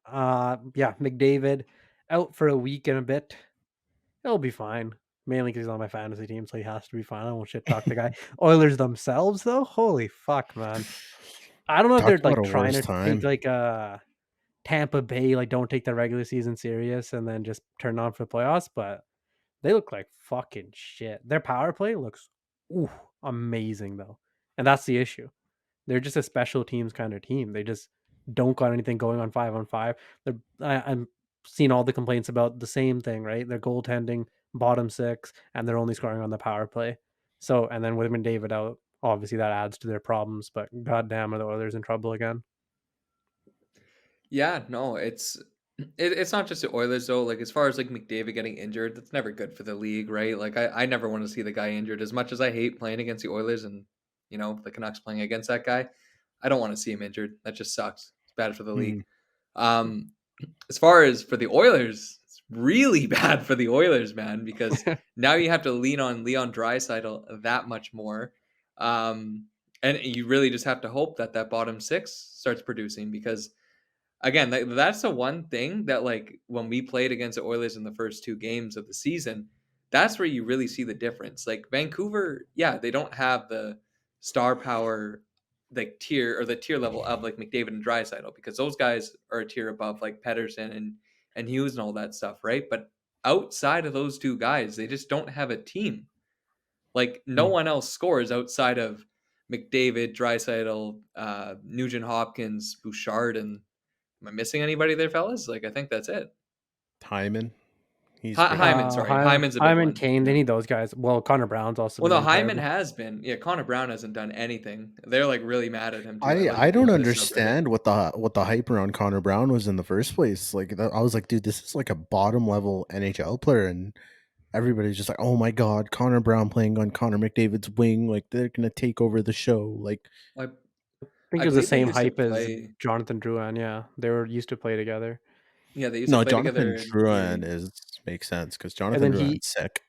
Yeah, McDavid out for a week and a bit. He'll be fine. Mainly because he's on my fantasy team, so he has to be fine. I won't shit talk the guy. Oilers themselves, though, holy fuck, man. I don't know if Talk they're about like a trying worse to take time. like Tampa Bay, like don't take the regular season serious and then just turn on for the playoffs, but they look like fucking shit. Their power play looks ooh, amazing though. And that's the issue. They're just a special teams kind of team. They just don't got anything going on 5-on-5. I'm seeing all the complaints about the same thing, right? They're goaltending bottom six, and they're only scoring on the power play. So, and then with David out, obviously that adds to their problems. But goddamn, are the Oilers in trouble again? Yeah, no, it's not just the Oilers though. Like as far as like McDavid getting injured, that's never good for the league, right? Like I never want to see the guy injured. As much as I hate playing against the Oilers and the Canucks playing against that guy, I don't want to see him injured. That just sucks. It's bad for the Hmm. league. Um, as far as for the Oilers, it's really bad for the Oilers, man, because now you have to lean on Leon Draisaitl that much more. And you really just have to hope that that bottom six starts producing because again, that's the one thing that, like, when we played against the Oilers in the first 2 games of the season, that's where you really see the difference. Like, Vancouver, yeah, they don't have the star power, like, tier or the tier level of, like, McDavid and Draisaitl because those guys are a tier above, like, Pettersson and Hughes and all that stuff, right? But outside of those 2 guys, they just don't have a team. Like, no Hmm. one else scores outside of McDavid, Draisaitl, Nugent Hopkins, Bouchard, and am I missing anybody there, fellas? Like, I think that's it. Hyman, he's been Hyman, sorry. Hyman, Hyman's a big Hyman, one. Kane, they Yeah. need those guys. Well, Connor Brown's also Well, been no, doing Hyman terrible. has been. Yeah, Connor Brown hasn't done anything. They're like really mad at him too. I I like don't over the subreddit. understand what the hype around Connor Brown was in the first place. Like I was like, dude, this is like a bottom level NHL player, and everybody's just like, oh my god, Connor Brown playing on Connor McDavid's wing, like they're gonna take over the show. Like, I I think I it was the believe they same used to hype as play. Jonathan Drouin. Yeah, they were used to play together. Yeah, they used to no, play Jonathan together in Drouin the. is makes sense because And Jonathan then Drouin's sick.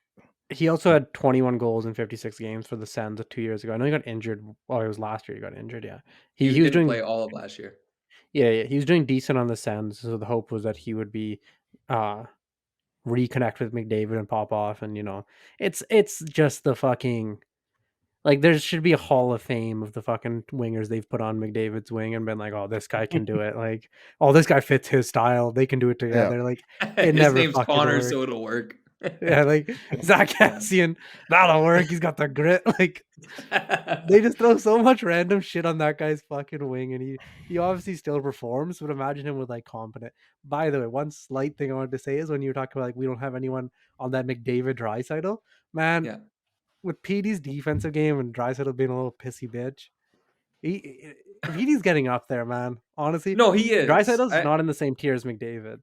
he also had 21 goals in 56 games for the Sens 2 years ago. I know he got injured. Well, it was last year he got injured. Yeah, he was Didn't doing play all of last year. yeah, he was doing decent on the Sens. So the hope was that he would be uh reconnect with McDavid and pop off. And it's just the fucking like there should be a Hall of Fame of the fucking wingers they've put on McDavid's wing and been like, oh, this guy can do it. Like, oh, this guy fits his style. They can do it Yeah, together. Like, it His never name's fucking Connor, so worked. it'll work. Yeah, like Zach Yeah. Cassian, that'll work. He's got the grit. Like, they just throw so much random shit on that guy's fucking wing, and he obviously still performs. But imagine him with like competent. By the way, one slight thing I wanted to say is when you were talking about like we don't have anyone on that McDavid Draisaitl, man. Yeah. With PD's defensive game and Draisaitl being a little pissy bitch, PD's getting up there, man. Honestly, No, he is. Draisaitl's not in the same tier as McDavid.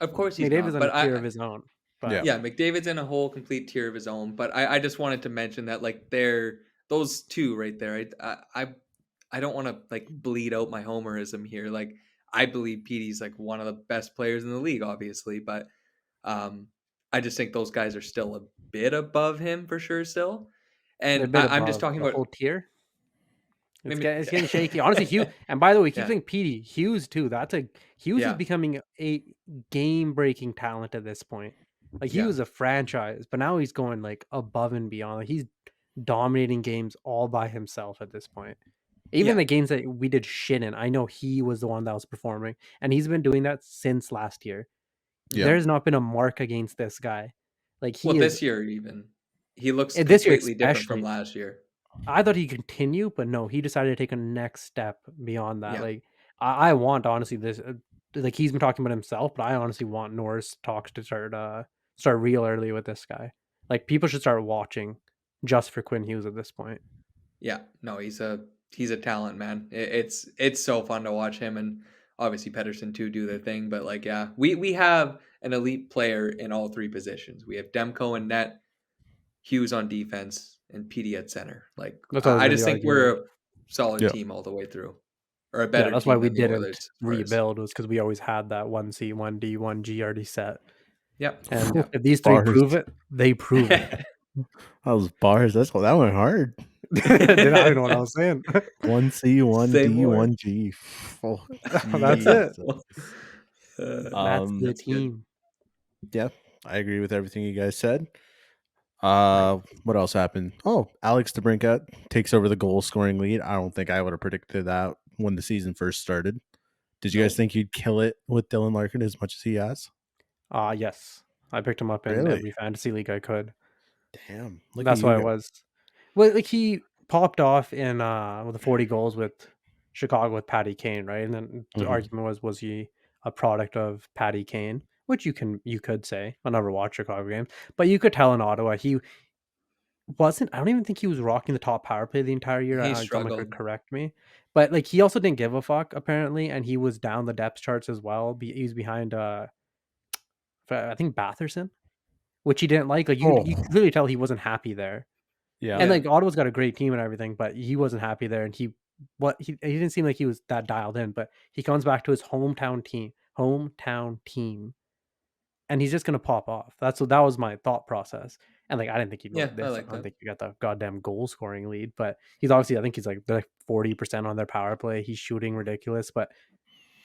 Of course he's McDavid's not, on a but tier of his own. yeah, But yeah, McDavid's in a whole complete tier of his own, but I just wanted to mention that like they're those two right there. I don't want to like bleed out my homerism here. Like I believe Petey's like one of the best players in the league, obviously, but um, I just think those guys are still a bit above him for sure, still. they're a And bit I'm just above talking the about whole tier. maybe, It's getting shaky. Honestly, Hughes. And by the way, keep yeah, saying Petey Hughes too. Hughes is yeah, becoming a game breaking talent at this point. Like he yeah, was a franchise, but now he's going like above and beyond. Like he's dominating games all by himself at this point. Even yeah, the games that we did shit in, I know he was the one that was performing, and he's been doing that since last year. yeah, There's not been a mark against this guy. Like well, he is this year even he looks this year completely different from especially. last year. I thought he'd continue, but no, he decided to take a next step beyond that. Yeah, Like I want honestly this like he's been talking about himself, but I honestly want Norris talks to start real early with this guy. Like people should start watching just for Quinn Hughes at this point. yeah, no, he's a talent, man. It's so fun to watch him and obviously Pedersen too do their thing. But like, yeah, we have an elite player in all three positions. We have Demko and net, Hughes on defense, and PD at center. Like, That's what I was I gonna be just think arguing. we're a solid yeah. team all the way through. or a Yeah, better that's why team we than the didn't Oilers, of course. rebuild was because we always had that 1C, 1D, 1G already set, Yep, and yep. if these 3 Bars. prove it, they prove it. Those bars. That went hard. Did I don't know what I was saying. 1C, Say 1D, more. 1G. Fuck That's it. Jesus. That's the That's good. team. Yeah, I agree with everything you guys said. Nice. What else happened? Oh, Alex DeBrincat takes over the goal scoring lead. I don't think I would have predicted that when the season first started. Did you guys Nope. think he'd kill it with Dylan Larkin as much as he has? Yes. I picked him up in Really? every fantasy league I could. Damn. Look at That's you why I guys. was. Well, like he popped off in with the 40 goals with Chicago with Patty Kane, right? And then the Mhm. argument was he a product of Patty Kane, which you could say. I never watched Chicago games, but you could tell in Ottawa he wasn't. I don't even think he was rocking the top power play the entire year. He Someone could struggled. correct me, but like he also didn't give a fuck apparently, and he was down the depth charts as well. He was behind I think Batherson, which he didn't like. Like you Oh, could clearly tell he wasn't happy there. yeah. And, Yeah. like, Ottawa's got a great team and everything, but he wasn't happy there, and he didn't seem like he was that dialed in, but he comes back to his hometown team, and he's just gonna pop off. That was my thought process, and, like, I didn't think he'd go Yeah, I this like I don't that. think he got the goddamn goal scoring lead, but he's obviously I think he's, like, they're, like, 40% on their power play, he's shooting ridiculous, but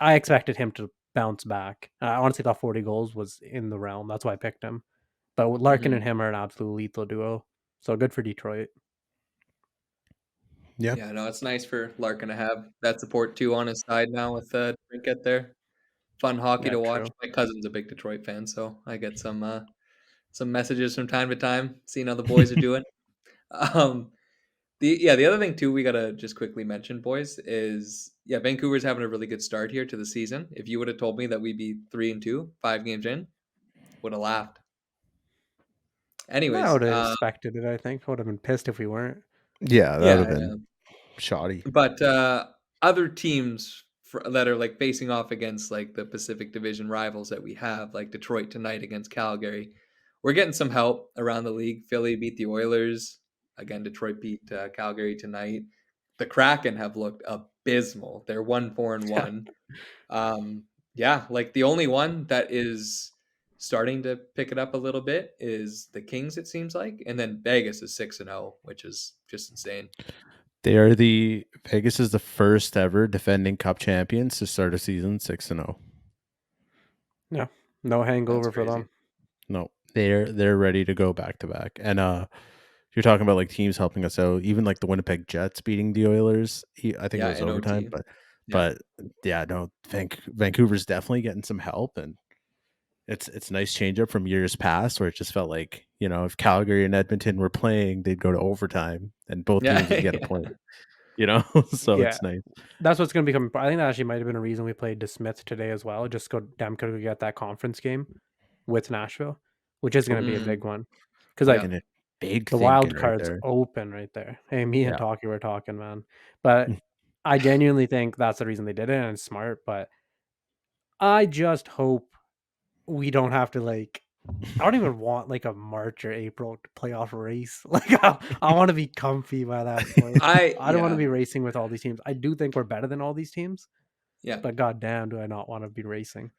I expected him to bounce back. I honestly thought 40 goals was in the realm, that's why I picked him, but Larkin and Mhm. him are an absolute lethal duo, so good for Detroit. Yeah. Yeah, no, it's nice for Larkin to have that support too on his side now with, Trinkett there. Fun hockey Yeah, to watch. true. My cousin's a big Detroit fan, so I get some messages from time to time, seeing how the boys are doing. Um, the other thing too we gotta just quickly mention, boys, is yeah, Vancouver's having a really good start here to the season. If you would have told me that we'd be 3-2, 5 games in, would have laughed. I Anyways, would have expected it, I think. I would have been pissed if we weren't. Yeah, that would have yeah, been yeah. shoddy. But, other teams that are, like, facing off against, like, the Pacific Division rivals that we have, like Detroit tonight against Calgary, we're getting some help around the league. Philly beat the Oilers. Again, Detroit beat, Calgary tonight. The Kraken have looked abysmal. They're 1-4-1. Yeah, like, the only one that is starting to pick it up a little bit is the Kings, it seems like, and then Vegas is 6-0, which is just insane. They are Vegas is the first ever defending cup champions to start a season 6-0. Yeah. No That's hangover for crazy. them. No, they're ready to go back to back. And you're talking about like teams helping us out. Even like the Winnipeg Jets beating the Oilers. I think it Yeah, was in overtime, OT. Yeah. but yeah, no, Vancouver's definitely getting some help, and it's a nice change up from years past where it just felt like if Calgary and Edmonton were playing, they'd go to overtime and both Yeah, teams would get a yeah. point. So Yeah. it's nice. That's what's gonna become I think that actually might have been a reason we played DeSmith today as well. Just go Demko to get that conference game with Nashville, which is gonna be a big Mm, one. Because like yeah. Thinking it, big the thinking wild right card's there. open right there. Hey, me and Yeah. Talkie were talking, man. But I genuinely think that's the reason they did it, and it's smart, but I just hope we don't have to like I don't even want like a March or April playoff race. Like I want to be comfy by that point. I don't want to Yeah. be racing with all these teams. I do think we're better than all these teams, Yeah. but goddamn, do I not want to be racing?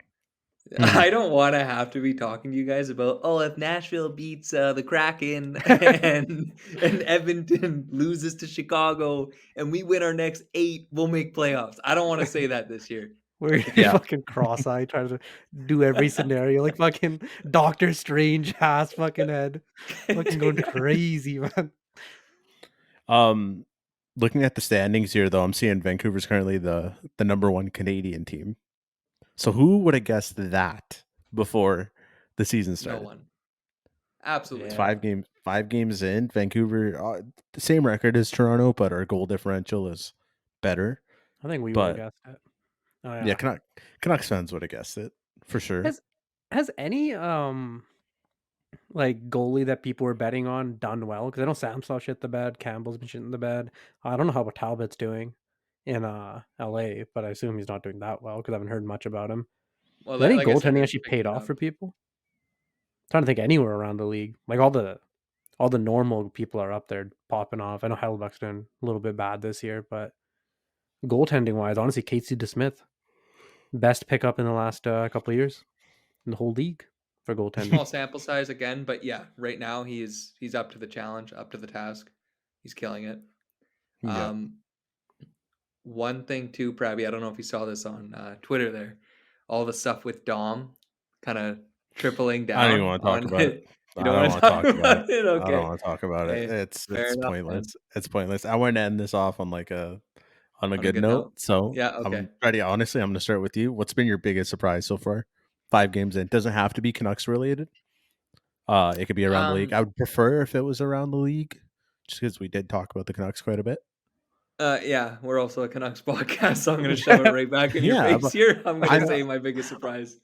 Mhm. I don't wanna have to be talking to you guys about, "Oh, if Nashville beats, the Kraken and Edmonton loses to Chicago and we win our next 8, we'll make playoffs." I don't wanna say that this year. We're Yeah. fucking cross-eyed trying to do every scenario like fucking Doctor Strange ass fucking head, fucking going crazy, man. Um, Looking at the standings here, though, I'm seeing Vancouver's currently the number one Canadian team. So who would have guessed that before the season No started? one. Absolutely It's no Yeah, five one. game, 5 games in. Vancouver, the same record as Toronto, but our goal differential is better. I think we would have But guessed it. Oh yeah, yeah. Canucks fans would have guessed it for sure. Has has any like goalie that people were betting on done well? Because I know Samsonov shit the bed, Campbell's been shitting the bed. I don't know how Talbot's doing in LA, but I assume he's not doing that well because I haven't heard much about him. Well, Has any like I said, goaltending they're actually picking paid it off up. for people? Trying to think anywhere around the league. Like all the normal people are up there popping off. I know Hellebuck's doing a little bit bad this year, but Goaltending wise, honestly, Casey DeSmith, best pickup in the last couple of years in the whole league for goaltending. Small sample size again, but yeah, right now he's up to the challenge, up to the task. He's killing it. Yeah. One thing too, Prabby, I don't know if you saw this on Twitter there. All the stuff with Dom kind of tripling I don't even down want to talk on about it. it. You I don't don't want to want to talk talk about it. about it? I don't Okay. want to talk about it. Hey, fair It's enough, pointless. man. It's pointless. I want to end this off on like a On a good good note. note. So Yeah, okay. I'm ready. Honestly, I'm gonna start with you. What's been your biggest surprise so far? 5 games in. Doesn't have to be Canucks related. It could be around the league. Um I would prefer if it was around the league, just because we did talk about the Canucks quite a bit. yeah, we're also a Canucks podcast, so I'm gonna shove it right back in your Yeah, face but here. I'm gonna I'm say my biggest surprise.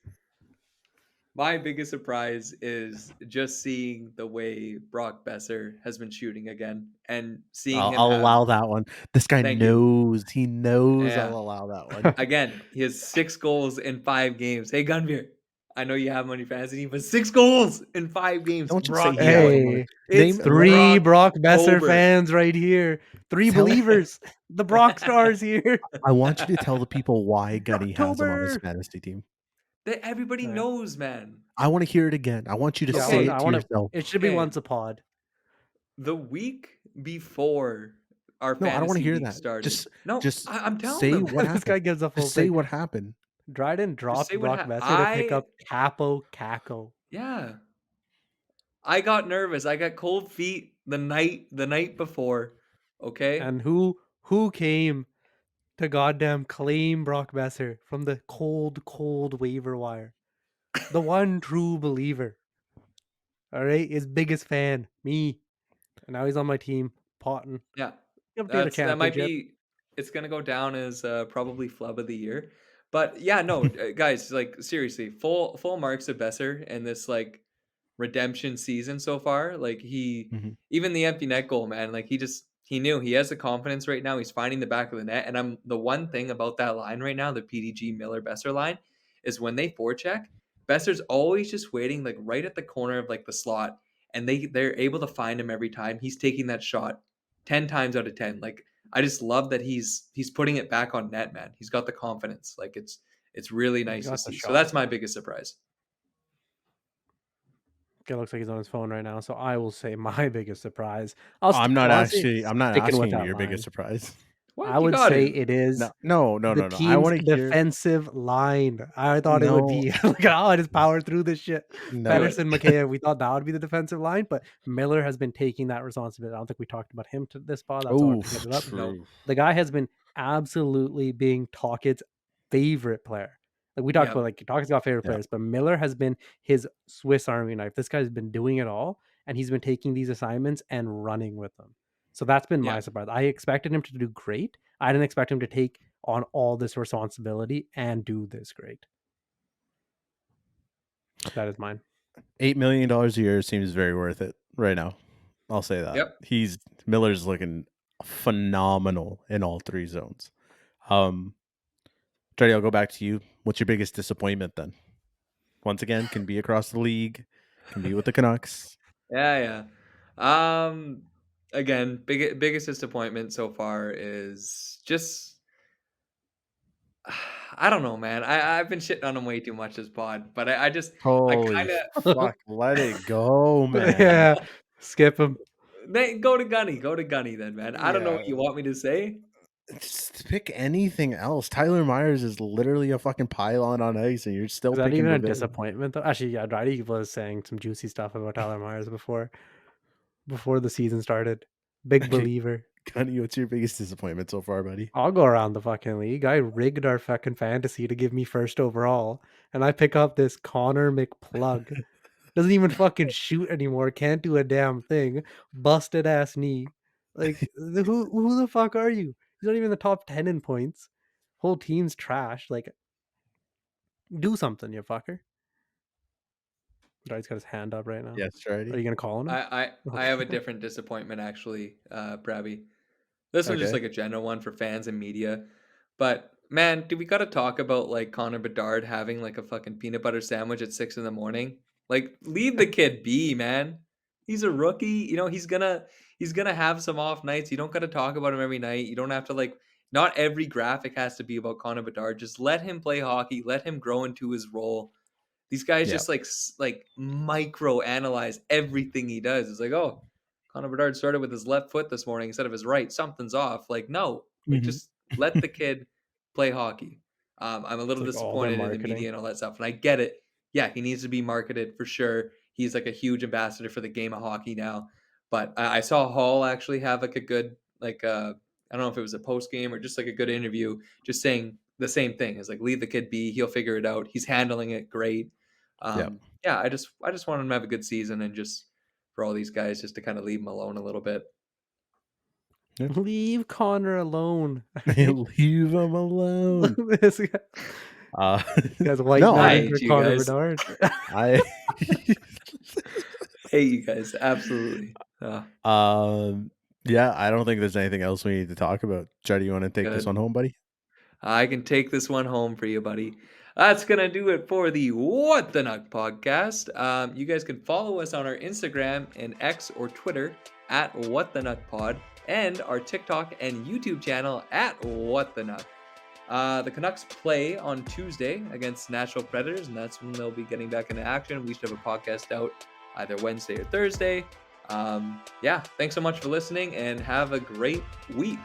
My biggest surprise is just seeing the way Brock Besser has been shooting again and seeing him I'll have allow that one. This guy thank you. knows. He knows I'll Yeah. allow that one. Again, he has 6 goals in 5 games. Hey, Gunbeer, I know you have him on your fantasy team, but 6 goals in 5 games. Don't just say he has him on it. Hey, It's Name three Brock Besser Brocktober. fans right here. 3 tell believers. The Brock stars here. I want you to tell the people why Gunny has him on his October. fantasy team. That everybody Yeah, knows, man. I want to hear it again. I want you to yeah. say Okay, it I to want to. yourself. It should be okay. once a pod. The week before our No, I don't want to fantasy hear week that. started. Just No, just I'm telling say them. what This guy happened. gives a full Just say thing. what happened. Dryden Just dropped say what Brock happened. Besser to pick up Capo Caco. Yeah. I got nervous. I got cold feet the night before. Okay? And who came to goddamn claim Brock Besser from the cold waiver wire? The one true believer. All right, his biggest fan, me. And now he's on my team, potting. Yeah. Up to the That might championship. be it's gonna go down as probably flub of the year. But yeah, no, guys, like seriously, full marks of Besser and this like redemption season so far. Like he Mhm. even the empty net goal, man, like he knew he has the confidence right now. He's finding the back of the net. And I'm the one thing about that line right now, the PDG Miller Besser line, is when they forecheck, Besser's always just waiting like right at the corner of like the slot. And they're able to find him every time. He's taking that shot 10 times out of 10. Like I just love that he's putting it back on net, man. He's got the confidence. Like it's really He's nice to got the see. So shot. that's my biggest surprise. It looks like he's on his phone right now, so I will say my biggest surprise. I'm not Honestly I'm not sticking with asking you that your biggest line. surprise. I What? You would got say to. it No, is no, no, the no, no. I team's want to hear defensive line. I thought it would no, be. Look at how I just powered through this shit. Do no. it. Pedersen, McKay, we thought that would be the defensive line, but Miller has been taking that responsibility. I don't think we talked about him to this spot. That's why I picked Oof, it up. No. true. The guy has been absolutely being Talkett's favorite player. Like we talked about, Yep. like Talkett's got favorite Yeah. players, but Miller has been his Swiss Army knife. This guy's been doing it all, and he's been taking these assignments and running with them. So that's been my Yeah. surprise. I expected him to do great. I didn't expect him to take on all this responsibility and do this great. That is mine. $8 million a year seems very worth it right now. I'll say that. Yep. Miller's looking phenomenal in all 3 zones. Trey, I'll go back to you. What's your biggest disappointment then? Once again, can be across the league, can be with the Canucks. Yeah. Again, biggest disappointment so far is just I don't know, man. I've been shitting on him way too much this pod, but I Holy kind fuck, let it go, man. Yeah, skip him. of go to Gunny then, man. I don't know Yeah. what you want me to say. Just pick anything else. Tyler Myers is literally a fucking pylon on ice, and you're still Is that picking even the a villain. disappointment though? Actually, yeah, Drydy was saying some juicy stuff about Tyler Myers before the season started. Big Okay, believer. Gunny, what's your biggest disappointment so far, buddy? I'll go around the fucking league. I rigged our fucking fantasy to give me first overall, and I pick up this Connor McPlug. Doesn't even fucking shoot anymore. Can't do a damn thing. Busted ass knee. Like who the fuck are you? He's not even in the top 10 in points. Whole team's trash. Like, do something, you fucker. He's got his hand up right now. Yes, Are Stridy. you gonna call on him? I have a different disappointment actually, Brabby. This one's just Okay. like a general one for fans and media. But man, do we gotta talk about like Connor Bedard having like a fucking peanut butter sandwich at 6 in the morning? Like, leave the kid be, man. He's a rookie. You know, he's gonna have some off nights. You don't gotta talk about him every night. You don't have to like Not every graphic has to be about Connor Bedard. Just let him play hockey. Let him grow into his role. These guys Yeah. just like micro analyze everything he does. It's like, oh, Connor Bedard started with his left foot this morning instead of his right. Something's off. Like, no, like Mhm. just let the kid play hockey. I'm a It's little like all their disappointed in the marketing. media and all that stuff, and I get it. Yeah, he needs to be marketed for sure. He's like a huge ambassador for the game of hockey now. But I saw Hall actually have like a good I don't know if it was a post game or just like a good interview, just saying the same thing. It's like leave the kid be. He'll figure it out. He's handling it great. Yeah. Yeah, I just want him to have a good season and just for all these guys just to kind of leave him alone a little bit. Leave Connor alone. Leave him alone. This guy, Uh, this guy's white no, I knighting I, for hate you Connor guys. Bedard. I, Hate you guys absolutely. um, yeah, I don't think there's anything else we need to talk about. Jed, you want to take this Good. one home, buddy? I can take this one home for you, buddy. That's going to do it for the What the Nuck podcast. You guys can follow us on our Instagram and X or Twitter at What the Nuck Pod and our TikTok and YouTube channel at What the Nuck. The Canucks play on Tuesday against Nashville Predators, and that's when they'll be getting back into action. We should have a podcast out either Wednesday or Thursday. Yeah, thanks so much for listening and have a great week.